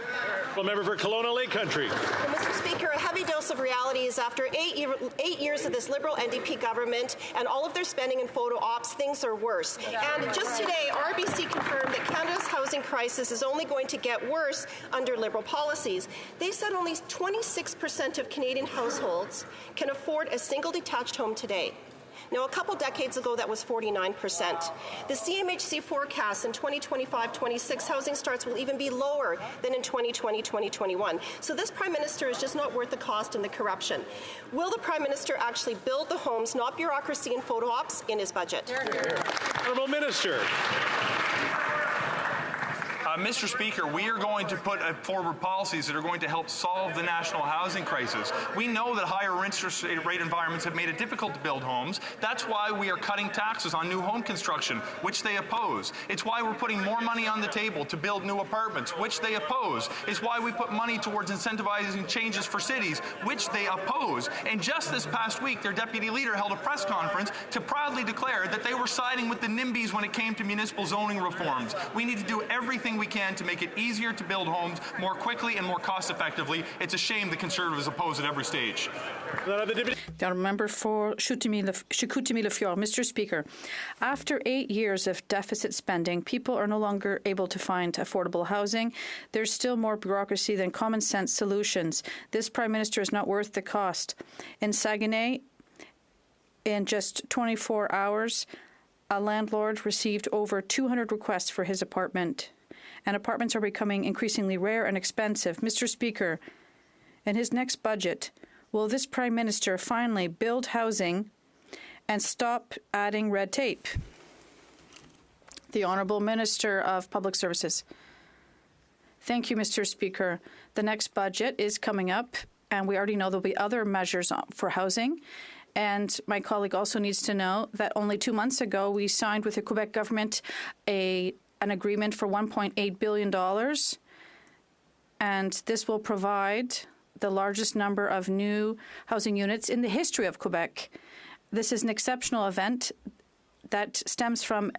Well, member for Kelowna Lake Country. Well, Mr. Speaker, a heavy dose of reality is after 8 years of this Liberal NDP government and all of their spending and photo ops, things are worse. And just today, RBC confirmed that Canada's housing crisis is only going to get worse under Liberal policies. They said only 26% of Canadian households can afford a single detached home today. Now, a couple decades ago, that was 49%. The CMHC forecasts in 2025-26 housing starts will even be lower than in 2020-2021. So this Prime Minister is just not worth the cost and the corruption. Will the Prime Minister actually build the homes, not bureaucracy and photo ops, in his budget? Honourable Minister. Mr. Speaker, we are going to put forward policies that are going to help solve the national housing crisis. We know that higher interest rate environments have made it difficult to build homes. That's why we are cutting taxes on new home construction, which they oppose. It's why we're putting more money on the table to build new apartments, which they oppose. It's why we put money towards incentivizing changes for cities, which they oppose. And just this past week, their deputy leader held a press conference to proudly declare that they were siding with the NIMBYs when it came to municipal zoning reforms. We need to do everything we can to make it easier to build homes more quickly and more cost effectively. It's a shame the Conservatives oppose at every stage. The honourable member for Chicoutimi-Le-Fjord. Mr. Speaker, after 8 years of deficit spending, people are no longer able to find affordable housing. There's still more bureaucracy than common sense solutions. This Prime Minister is not worth the cost. In Saguenay, in just 24 hours, a landlord received over 200 requests for his apartment, and apartments are becoming increasingly rare and expensive. Mr. Speaker, in his next budget, will this Prime Minister finally build housing and stop adding red tape? The Honourable Minister of Public Services. Thank you, Mr. Speaker. The next budget is coming up, and we already know there will be other measures for housing. And my colleague also needs to know that only 2 months ago, we signed with the Quebec government an agreement for $1.8 billion. And this will provide the largest number of new housing units in the history of Quebec. This is an exceptional event that stems from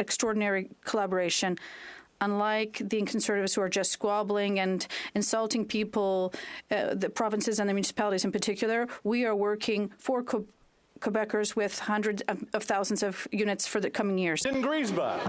extraordinary collaboration. Unlike the Conservatives who are just squabbling and insulting people, the provinces and the municipalities in particular, we are working for Quebecers with hundreds of thousands of units for the coming years. In Griesbach.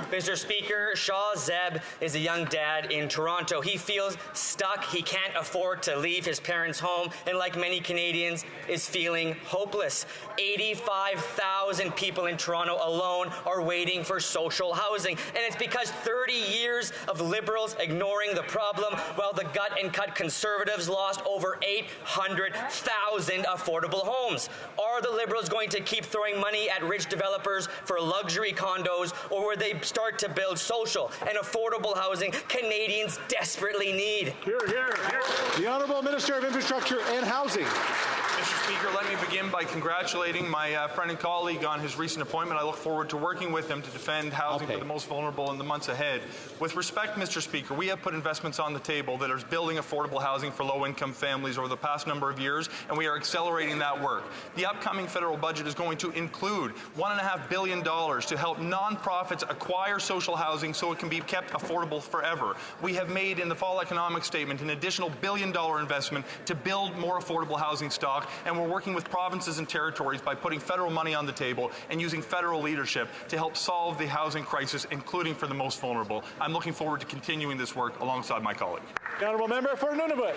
Mr. Speaker, Shah Zeb is a young dad in Toronto. He feels stuck. He can't afford to leave his parents' home, and like many Canadians, is feeling hopeless. 85,000 people in Toronto alone are waiting for social housing, and it's because 30 years of Liberals ignoring the problem, while the gut and cut Conservatives lost over 800,000 affordable homes. Are the Liberals going to keep throwing money at rich developers for luxury condos, or will they start to build social and affordable housing Canadians desperately need? Hear, hear, hear. The Honourable Minister of Infrastructure and Housing. Mr. Speaker, let me begin by congratulating my friend and colleague on his recent appointment. I look forward to working with him to defend housing for the most vulnerable in the months ahead. With respect, Mr. Speaker, we have put investments on the table that are building affordable housing for low-income families over the past number of years, and we are accelerating that work. The upcoming federal budget is going to include $1.5 billion to help nonprofits acquire social housing so it can be kept affordable forever. We have made in the fall economic statement an additional $1 billion investment to build more affordable housing stock, and we're working with provinces and territories by putting federal money on the table and using federal leadership to help solve the housing crisis, including for the most vulnerable. I'm looking forward to continuing this work alongside my colleague. The Honourable Member for Nunavut.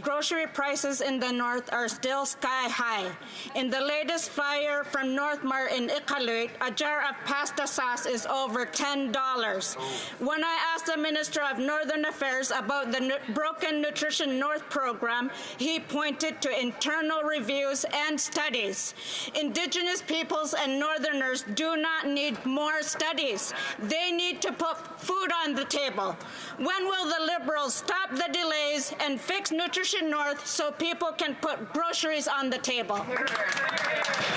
Grocery prices in the north are still sky high. In the latest flyer from Northmar in Iqaluit, a jar of pasta sauce is over $10. When I asked the Minister of Northern Affairs about the Broken Nutrition North program, he pointed to internal reviews and studies. Indigenous peoples and Northerners do not need more studies. They need to put food on the table. When will the Liberals stop the delays and fix Nutrition North so people can put groceries on the table?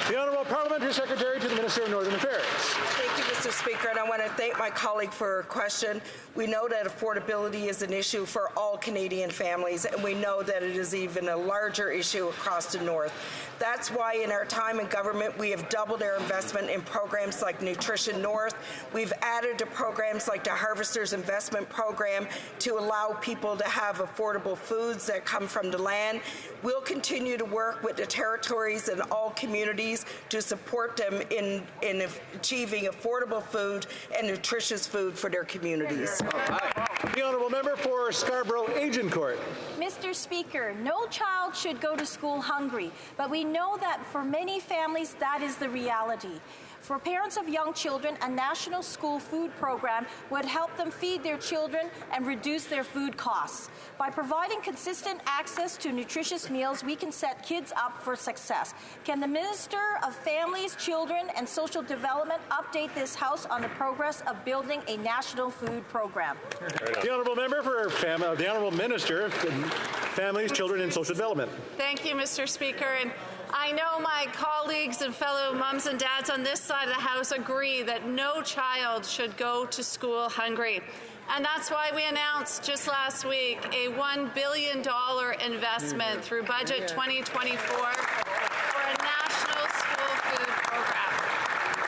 The Honourable Parliamentary Secretary to the Minister of Northern Affairs. Thank you, Mr. Speaker, and I want to thank my colleague for her question. We know that affordability is an issue for all Canadian families, and we know that it is even a larger issue across the north. That's why in our time in government, we have doubled our investment in programs like Nutrition North. We've added to programs like the Harvesters Investment Program to allow people to have affordable foods that come from the land. We'll continue to work with the territories and all communities to support them in achieving affordable food and nutritious food for their communities. The Honourable Member for Scarborough Agincourt. Mr. Speaker, no child should go to school hungry, but we know that for many families that is the reality. For parents of young children, a national school food program would help them feed their children and reduce their food costs. By providing consistent access to nutritious meals, we can set kids up for success. Can the Minister Minister of Families, Children and Social Development update this House on the progress of building a national food program? The Honourable Member for the Honourable Minister of Families, Children and Social Development. Thank you, Mr. Speaker. And I know my colleagues and fellow mums and dads on this side of the House agree that no child should go to school hungry. And that's why we announced just last week a $1 billion investment through Budget 2024 for a national school food program.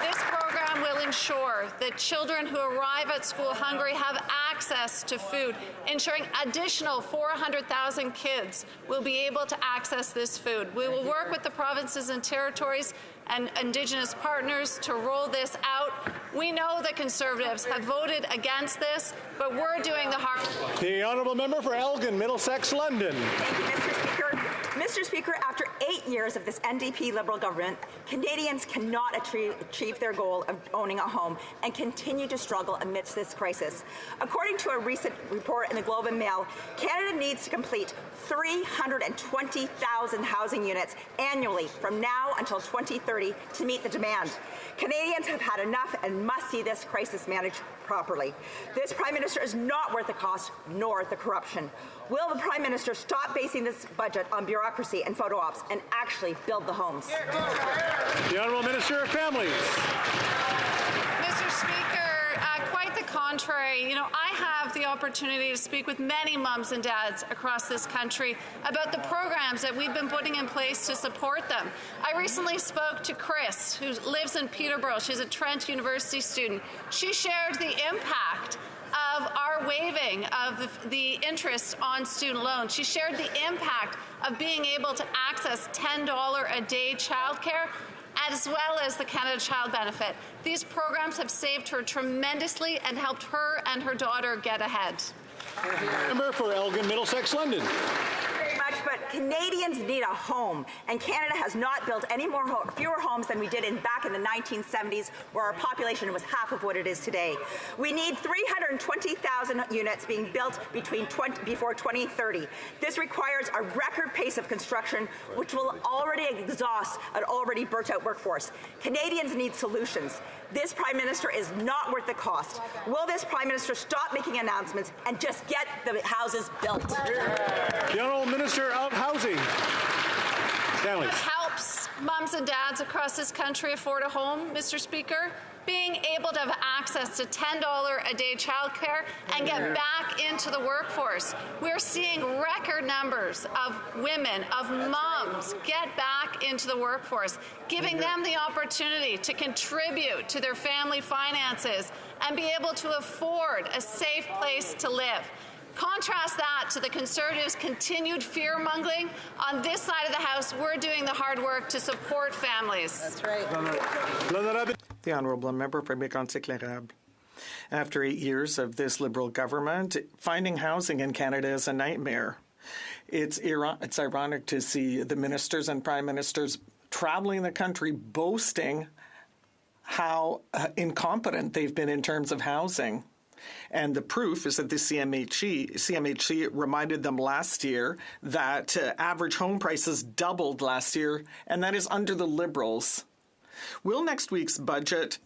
This program will ensure that children who arrive at school hungry have access to food, ensuring additional 400,000 kids will be able to access this food. We will work with the provinces and territories and Indigenous partners to roll this out. We know the Conservatives have voted against this, but we're doing the hard work. The Honourable Member for Elgin, Middlesex, London. Thank you, Mr. Speaker. Mr. Speaker, after 8 years of this NDP Liberal government, Canadians cannot achieve their goal of owning a home and continue to struggle amidst this crisis. According to a recent report in the Globe and Mail, Canada needs to complete 320,000 housing units annually from now until 2030 to meet the demand. Canadians have had enough and must see this crisis managed properly. This Prime Minister is not worth the cost nor the corruption. Will the Prime Minister stop basing this budget on bureaucracy and photo ops and actually build the homes? The Honourable Minister of Families. Mr. Speaker, quite the contrary. You know, I have the opportunity to speak with many mums and dads across this country about the programs that we've been putting in place to support them. I recently spoke to Chris, who lives in Peterborough. She's a Trent University student. She shared the impact of our waiving of the interest on student loans. She shared the impact of being able to access $10 a day childcare, as well as the Canada Child Benefit. These programs have saved her tremendously and helped her and her daughter get ahead. Member for Elgin, Middlesex, London. Very much, but Canadians need a home, and Canada has not built any fewer homes than we did back in the 1970s, where our population was half of what it is today. We need 320,000 units being built before 2030. This requires a record pace of construction, which will already exhaust an already burnt-out workforce. Canadians need solutions. This Prime Minister is not worth the cost. Will this Prime Minister stop making announcements and just get the houses built? The Honourable Minister of Housing. Stanley. Helps mums and dads across this country afford a home, Mr. Speaker. Being able to have access to $10 a day childcare and get back into the workforce. We're seeing record numbers of women, of moms, get back into the workforce, giving them the opportunity to contribute to their family finances and be able to afford a safe place to live. Contrast that to the Conservatives' continued fear-mongering. On this side of the House, we're doing the hard work to support families. That's right. The Honourable Member for Mégantic-L'Érable. After 8 years of this Liberal government, finding housing in Canada is a nightmare. It's ironic to see the ministers and prime ministers traveling the country boasting how incompetent they've been in terms of housing. And the proof is that the CMHC reminded them last year that average home prices doubled last year, and that is under the Liberals. Will next week's budget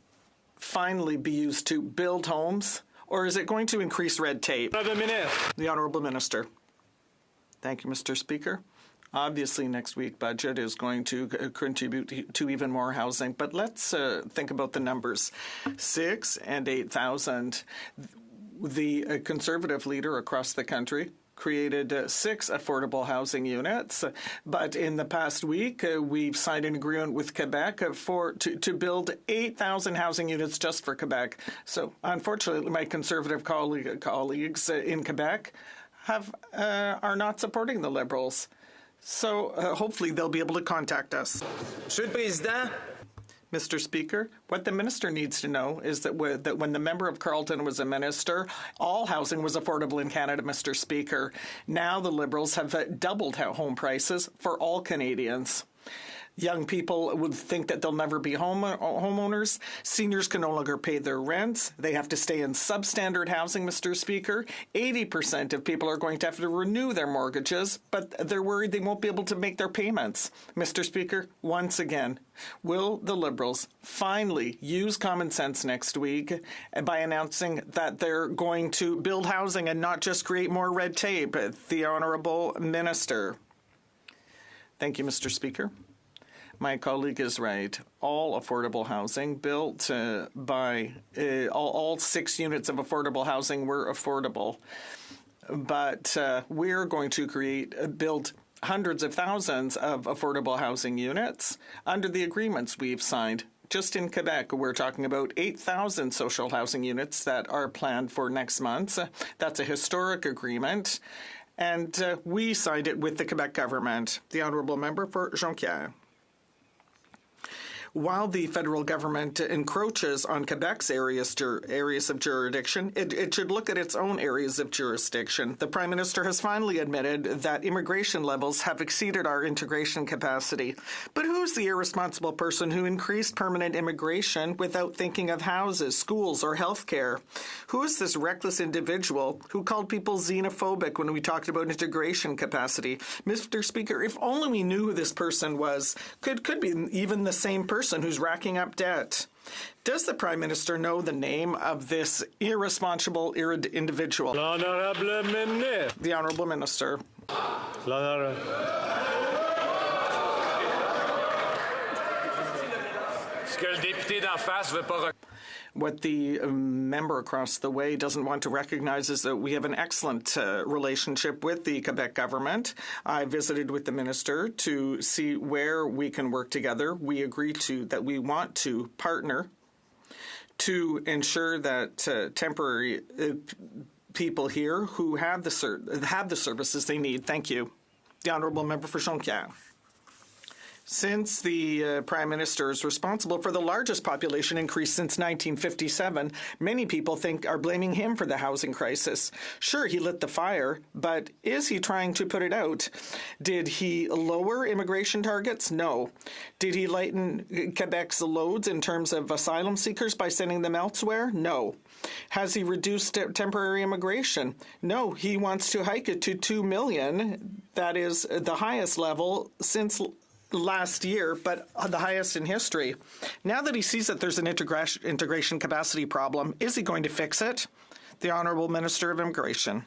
finally be used to build homes, or is it going to increase red tape? The Honourable Minister. Thank you, Mr. Speaker. Obviously, next week's budget is going to contribute to even more housing, but let's think about the numbers. 6,000 and 8,000. The Conservative leader across the country created 6 affordable housing units, but in the past week, we've signed an agreement with Quebec to build 8,000 housing units just for Quebec. So, unfortunately, my Conservative colleagues in Quebec are not supporting the Liberals. So hopefully they'll be able to contact us. Monsieur le Président, Mr. Speaker, what the minister needs to know is that when the member of Carleton was a minister, all housing was affordable in Canada, Mr. Speaker. Now the Liberals have doubled home prices for all Canadians. Young people would think that they'll never be homeowners. Seniors can no longer pay their rents. They have to stay in substandard housing, Mr. Speaker. 80% of people are going to have to renew their mortgages, but they're worried they won't be able to make their payments. Mr. Speaker, once again, will the Liberals finally use common sense next week by announcing that they're going to build housing and not just create more red tape? The Honourable Minister. Thank you, Mr. Speaker. My colleague is right. All affordable housing built by all 6 units of affordable housing were affordable. But we're going to build hundreds of thousands of affordable housing units under the agreements we've signed. Just in Quebec, we're talking about 8,000 social housing units that are planned for next month. That's a historic agreement. And we signed it with the Quebec government. The Honourable Member for Jonquière. While the federal government encroaches on Quebec's areas of jurisdiction, it should look at its own areas of jurisdiction. The Prime Minister has finally admitted that immigration levels have exceeded our integration capacity. But who's the irresponsible person who increased permanent immigration without thinking of houses, schools, or health care? Who is this reckless individual who called people xenophobic when we talked about integration capacity? Mr. Speaker, if only we knew who this person was, could be even the same person who's racking up debt. Does the Prime Minister know the name of this irresponsible individual? L'Honorable Minister. The Honourable Minister. What the member across the way doesn't want to recognize is that we have an excellent relationship with the Quebec government. I visited with the minister to see where we can work together. We agree that we want to partner to ensure that temporary people here who have the services they need. Thank you. The Honourable Member for Jonquière. Since the Prime Minister is responsible for the largest population increase since 1957, many people are blaming him for the housing crisis. Sure, he lit the fire, but is he trying to put it out? Did he lower immigration targets? No. Did he lighten Quebec's loads in terms of asylum seekers by sending them elsewhere? No. Has he reduced temporary immigration? No. He wants to hike it to 2 million. That is the highest level since last year, but the highest in history. Now that he sees that there's an integration capacity problem, is he going to fix it? The Honourable Minister of Immigration.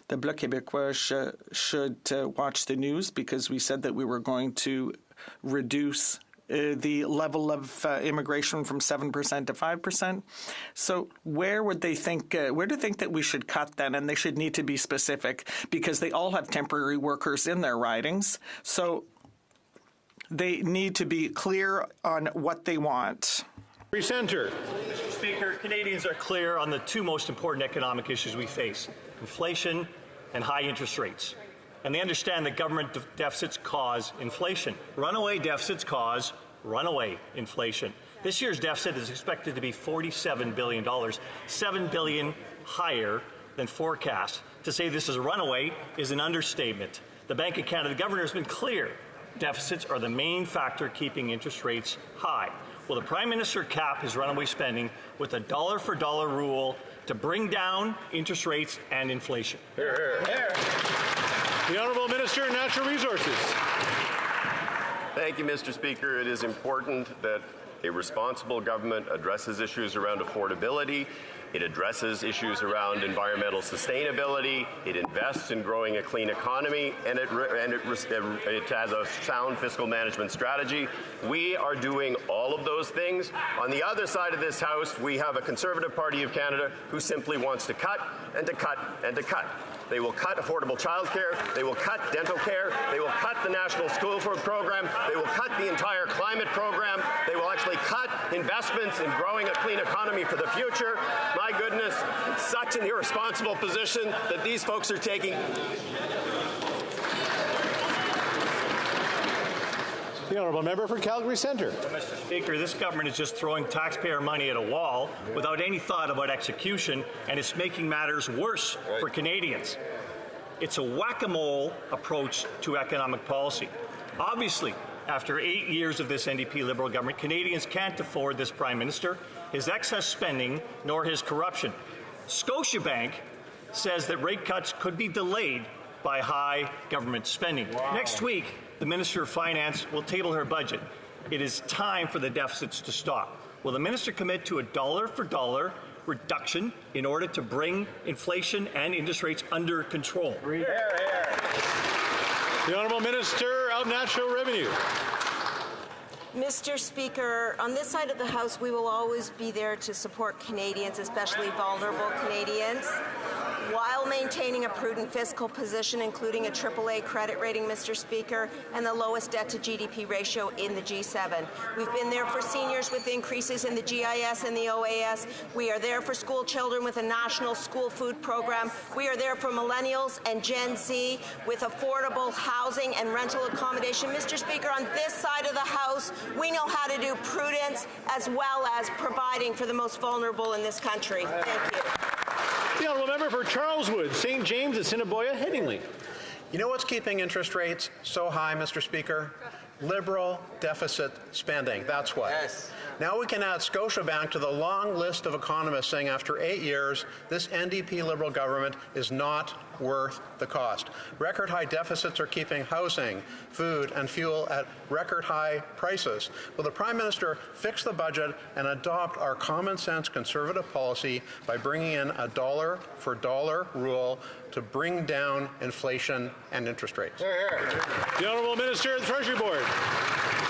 The Bloc Québécois should watch the news because we said that we were going to reduce the level of immigration from 7% to 5%. So where do they think that we should cut then? And they should need to be specific because they all have temporary workers in their ridings. So they need to be clear on what they want. Presenter. Mr. Speaker, Canadians are clear on the 2 most important economic issues we face: inflation and high interest rates. And they understand that government deficits cause inflation. Runaway deficits cause runaway inflation. This year's deficit is expected to be $47 billion, $7 billion higher than forecast. To say this is a runaway is an understatement. The Bank of Canada, the governor, has been clear. Deficits are the main factor keeping interest rates high. Will the Prime Minister cap his runaway spending with a dollar-for-dollar rule to bring down interest rates and inflation? Hear, hear, hear. The Honourable Minister of Natural Resources. Thank you, Mr. Speaker. It is important that a responsible government addresses issues around affordability. It addresses issues around environmental sustainability. It invests in growing a clean economy, and it has a sound fiscal management strategy. We are doing all of those things. On the other side of this House, we have a Conservative Party of Canada who simply wants to cut and to cut and to cut. They will cut affordable childcare. They will cut dental care. They will cut the National School Food Program. They will cut the entire climate program. They will actually cut investments in growing a clean economy for the future. My goodness, it's such an irresponsible position that these folks are taking. The Honourable Member for Calgary Centre. Mr. Speaker, this government is just throwing taxpayer money at a wall without any thought about execution, and it's making matters worse for Canadians. It's a whack-a-mole approach to economic policy. Obviously, After 8 years of this NDP Liberal government, Canadians can't afford this Prime Minister, his excess spending, nor his corruption. Scotiabank says that rate cuts could be delayed by high government spending. Wow. Next week, the Minister of Finance will table her budget. It is time for the deficits to stop. Will the minister commit to a dollar-for-dollar reduction in order to bring inflation and interest rates under control? The Honourable Minister of Natural Revenue. Mr. Speaker, on this side of the House, we will always be there to support Canadians, especially vulnerable Canadians, while maintaining a prudent fiscal position, including a AAA credit rating, Mr. Speaker, and the lowest debt-to-GDP ratio in the G7. We've been there for seniors with increases in the GIS and the OAS. We are there for school children with a national school food program. We are there for millennials and Gen Z with affordable housing and rental accommodation. Mr. Speaker, on this side of the House, we know how to do prudence as well as providing for the most vulnerable in this country. Thank you. The Honourable Member for Charleswood, St. James, Assiniboia, Headingley. You know what's keeping interest rates so high, Mr. Speaker? Liberal deficit spending. That's what. Yes. Now we can add Scotiabank to the long list of economists saying after 8 years, this NDP Liberal government is not worth the cost. Record high deficits are keeping housing, food, and fuel at record high prices. Will the Prime Minister fix the budget and adopt our common sense conservative policy by bringing in a dollar-for-dollar rule to bring down inflation and interest rates? The Honourable Minister of the Treasury Board.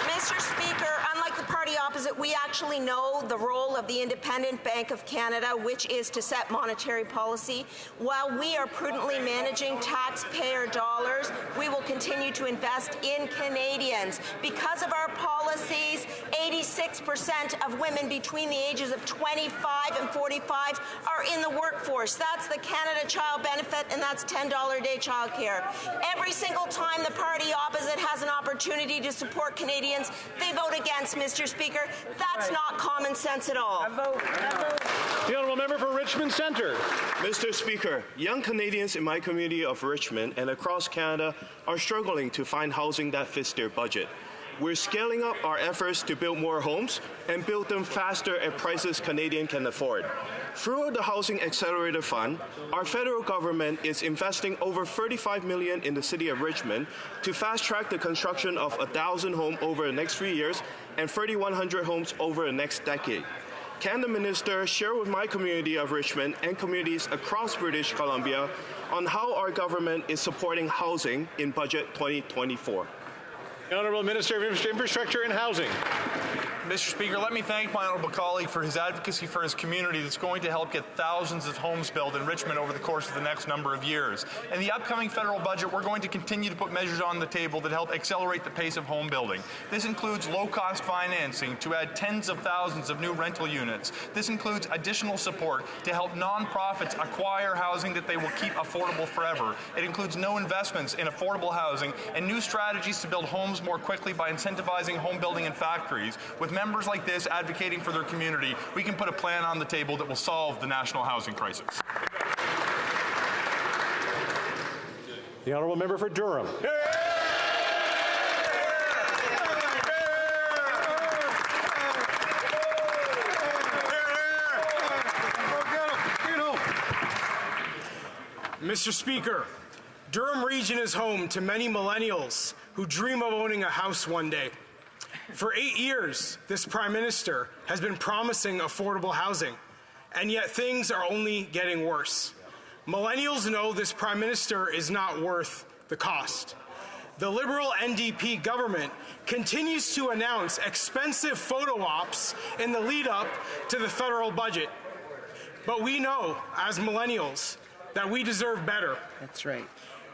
Mr. Speaker, unlike the party opposite, we actually know the role of the Independent Bank of Canada, which is to set monetary policy. While we are prudently managing taxpayer dollars, we will continue to invest in Canadians. Because of our policies, 86% of women between the ages of 25 and 45 are in the workforce. That's the Canada Child Benefit, and that's $10 a day childcare. Every single time the party opposite has an opportunity to support Canadians, they vote against, Mr. Speaker. That's not common sense at all. The Honourable Member for Richmond Centre. Mr. Speaker, young Canadians in my community of Richmond and across Canada are struggling to find housing that fits their budget. We're scaling up our efforts to build more homes and build them faster at prices Canadians can afford. Through the Housing Accelerator Fund, our federal government is investing over $35 million in the city of Richmond to fast-track the construction of 1,000 homes over the next 3 years and 3,100 homes over the next decade. Can the minister share with my community of Richmond and communities across British Columbia on how our government is supporting housing in Budget 2024? The Honourable Minister of Infrastructure and Housing. Mr. Speaker, let me thank my honourable colleague for his advocacy for his community that's going to help get thousands of homes built in Richmond over the course of the next number of years. In the upcoming federal budget, we're going to continue to put measures on the table that help accelerate the pace of home building. This includes low-cost financing to add tens of thousands of new rental units. This includes additional support to help nonprofits acquire housing that they will keep affordable forever. It includes no investments in affordable housing and new strategies to build homes more quickly by incentivizing home building in factories. With members like this advocating for their community, we can put a plan on the table that will solve the national housing crisis. The Honourable Member for Durham. Mr. Speaker, Durham Region is home to many millennials who dream of owning a house one day. For 8 years, this Prime Minister has been promising affordable housing, and yet things are only getting worse. Millennials know this Prime Minister is not worth the cost. The Liberal NDP government continues to announce expensive photo ops in the lead-up to the federal budget. But we know, as millennials, that we deserve better. That's right.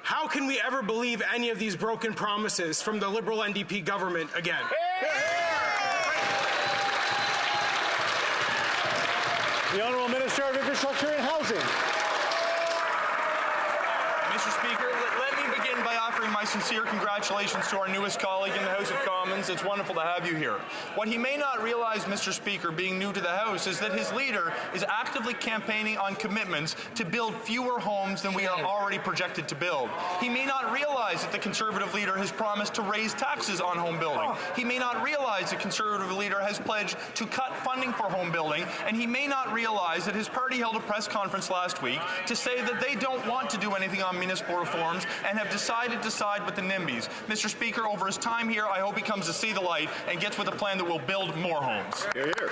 How can we ever believe any of these broken promises from the Liberal NDP government again? The Honourable Minister of Infrastructure and Housing. Mr. Speaker. Let me begin by offering my sincere congratulations to our newest colleague in the House of Commons. It's wonderful to have you here. What he may not realize, Mr. Speaker, being new to the House, is that his leader is actively campaigning on commitments to build fewer homes than we are already projected to build. He may not realize that the Conservative leader has promised to raise taxes on home building. He may not realize the Conservative leader has pledged to cut funding for home building, and he may not realize that his party held a press conference last week to say that they don't want to do anything on municipal reforms and have decided to side with the NIMBYs. Mr. Speaker, over his time here, I hope he comes to see the light and gets with a plan that will build more homes. Hear, hear.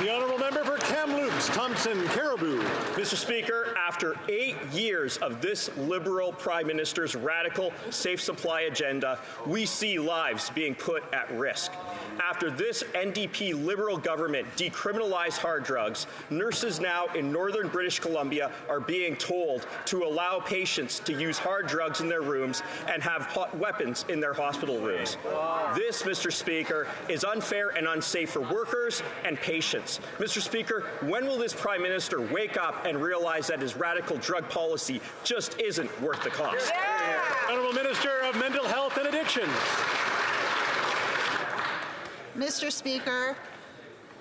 The Honourable Member for Kamloops, Thompson Caribou. Mr. Speaker, after 8 years of this Liberal Prime Minister's radical safe supply agenda, we see lives being put at risk. After this NDP Liberal government decriminalized hard drugs, nurses now in northern British Columbia are being told to allow patients to use hard drugs in their rooms and have weapons in their hospital rooms. This, Mr. Speaker, is unfair and unsafe for workers and patients. Mr. Speaker, when will this Prime Minister wake up and realize that his radical drug policy just isn't worth the cost? Honourable Minister of Mental Health and Addictions. Mr. Speaker,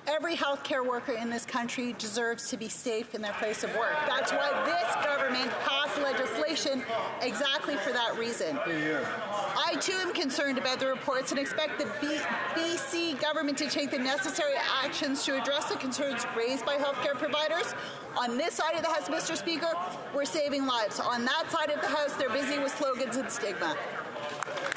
every healthcare worker in this country deserves to be safe in their place of work. That's why this government passed legislation exactly for that reason. I too am concerned about the reports and expect the BC government to take the necessary actions to address the concerns raised by healthcare providers. On this side of the House, Mr. Speaker, we're saving lives. On that side of the House, they're busy with slogans and stigma.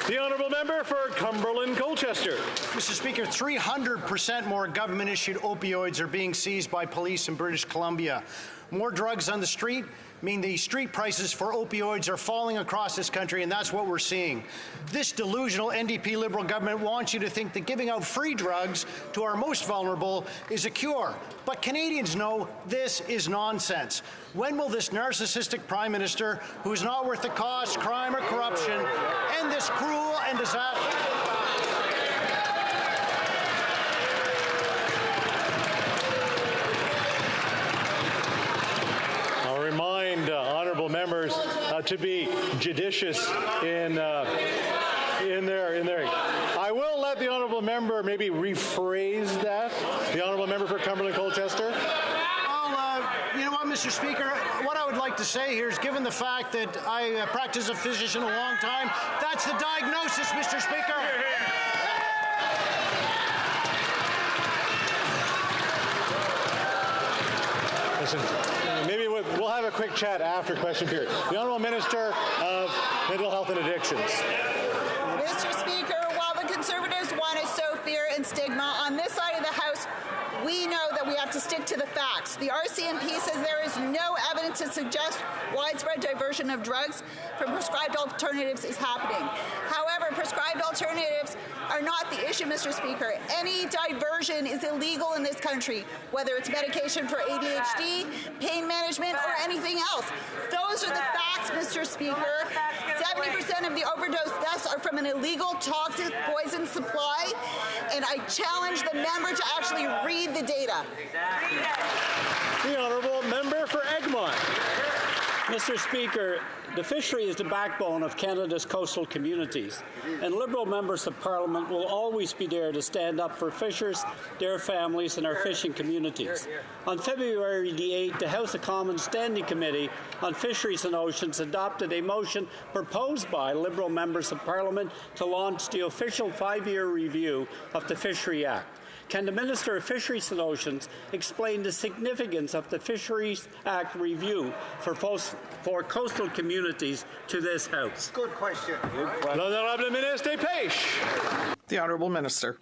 The Honourable Member for Cumberland-Colchester. Mr. Speaker, 300% more government-issued opioids are being seized by police in British Columbia. More drugs on the street mean the street prices for opioids are falling across this country, and that's what we're seeing. This delusional NDP Liberal government wants you to think that giving out free drugs to our most vulnerable is a cure. But Canadians know this is nonsense. When will this narcissistic Prime Minister, who is not worth the cost, crime, or corruption, end this cruel and disastrous... Remind honourable members to be judicious in their. I will let the honourable member maybe rephrase that. The honourable member for Cumberland-Colchester. You know what, Mr. Speaker? What I would like to say here is, given the fact that I practice as a physician a long time, that's the diagnosis, Mr. Speaker. Listen, maybe we'll have a quick chat after question period. The Honourable Minister of Mental Health and Addictions. Mr. Speaker, while the Conservatives want to sow fear and stigma, on this side of the House, we know that we have to stick to the facts. The RCMP says there is no evidence to suggest widespread diversion of drugs from prescribed alternatives is happening. However, prescribed alternatives are not the issue, Mr. Speaker. Any diversion is illegal in this country, whether it's medication for ADHD, pain management, or anything else. Those are the facts, Mr. Speaker. 70% of the overdose deaths are from an illegal toxic poison supply, and I challenge the member to actually read the data. The Honourable Member for Egmont. Mr. Speaker, the fishery is the backbone of Canada's coastal communities, and Liberal members of Parliament will always be there to stand up for fishers, their families, and our fishing communities. On February the 8th, the House of Commons Standing Committee on Fisheries and Oceans adopted a motion proposed by Liberal members of Parliament to launch the official 5-year review of the Fishery Act. Can the Minister of Fisheries and Oceans explain the significance of the Fisheries Act review for coastal communities to this House? Good question. L'Honorable Ministre Pêche. The Honourable Minister.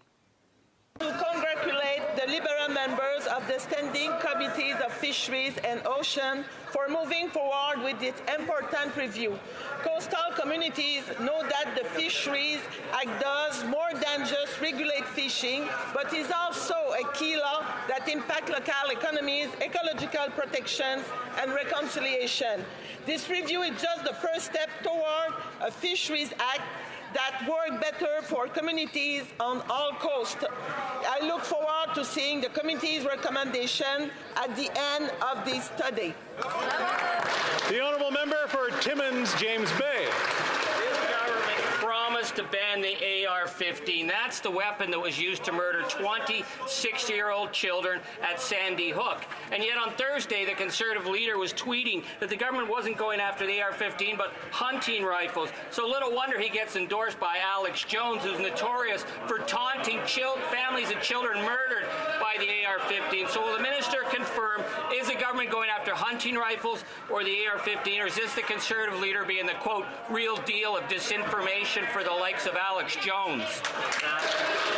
To congratulate the Liberal members of the Standing Committees of Fisheries and Ocean for moving forward with this important review. Coastal communities know that the Fisheries Act does more than just regulate fishing, but is also a key law that impacts local economies, ecological protections, and reconciliation. This review is just the first step toward a Fisheries Act that work better for communities on all coasts. I look forward to seeing the committee's recommendation at the end of this study. The honourable member for Timmins, James Bay. Promised to ban the AR-15. That's the weapon that was used to murder 20 6-year-old children at Sandy Hook. And yet on Thursday, the Conservative leader was tweeting that the government wasn't going after the AR-15, but hunting rifles. So little wonder he gets endorsed by Alex Jones, who's notorious for taunting families and children murdered by the AR-15. So will the minister confirm, is the government going after hunting rifles or the AR-15, or is this the Conservative leader being the, quote, real deal of disinformation for the likes of Alex Jones?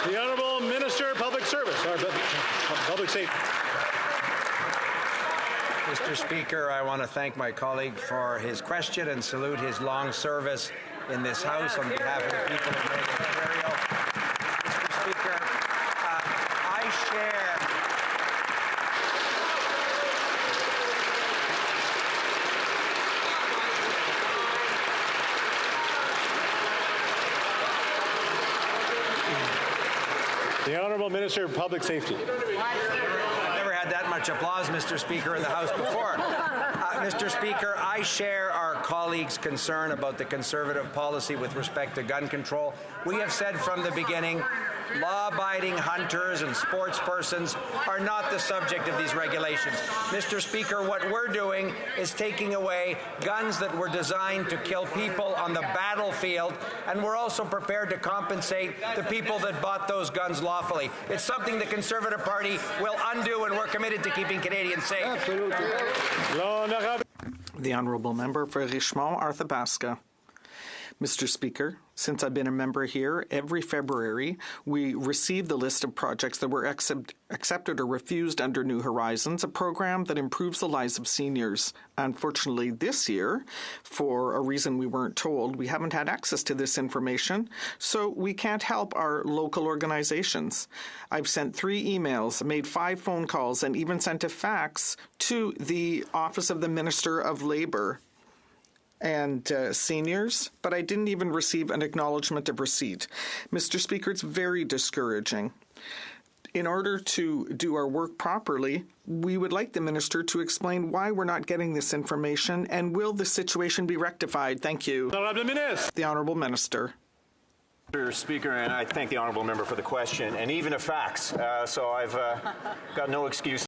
The Honourable Minister of Public Service, or Public Safety. Mr. Speaker, I want to thank my colleague for his question and salute his long service in this House on behalf of the people of Northern Ontario. Mr. Speaker, I share the Honourable Minister of Public Safety. I've never had that much applause, Mr. Speaker, in the House before. Mr. Speaker, I share our colleagues' concern about the Conservative policy with respect to gun control. We have said from the beginning, law-abiding hunters and sports persons are not the subject of these regulations. Mr. Speaker, what we're doing is taking away guns that were designed to kill people on the battlefield, and we're also prepared to compensate the people that bought those guns lawfully. It's something the Conservative Party will undo, and we're committed to keeping Canadians safe. Absolutely. The Honourable Member for Richmond, Arthabaska. Mr. Speaker, since I've been a member here, every February we receive the list of projects that were accepted or refused under New Horizons, a program that improves the lives of seniors. Unfortunately, this year, for a reason we weren't told, we haven't had access to this information, so we can't help our local organizations. I've sent 3 emails, made 5 phone calls, and even sent a fax to the Office of the Minister of Labour and seniors, but I didn't even receive an acknowledgement of receipt. Mr. Speaker, it's very discouraging. In order to do our work properly, we would like the Minister to explain why we're not getting this information, and will the situation be rectified? Thank you. The Honourable Minister. Mr. Speaker, and I thank the Honourable Member for the question, and even a fax. So I've got no excuse.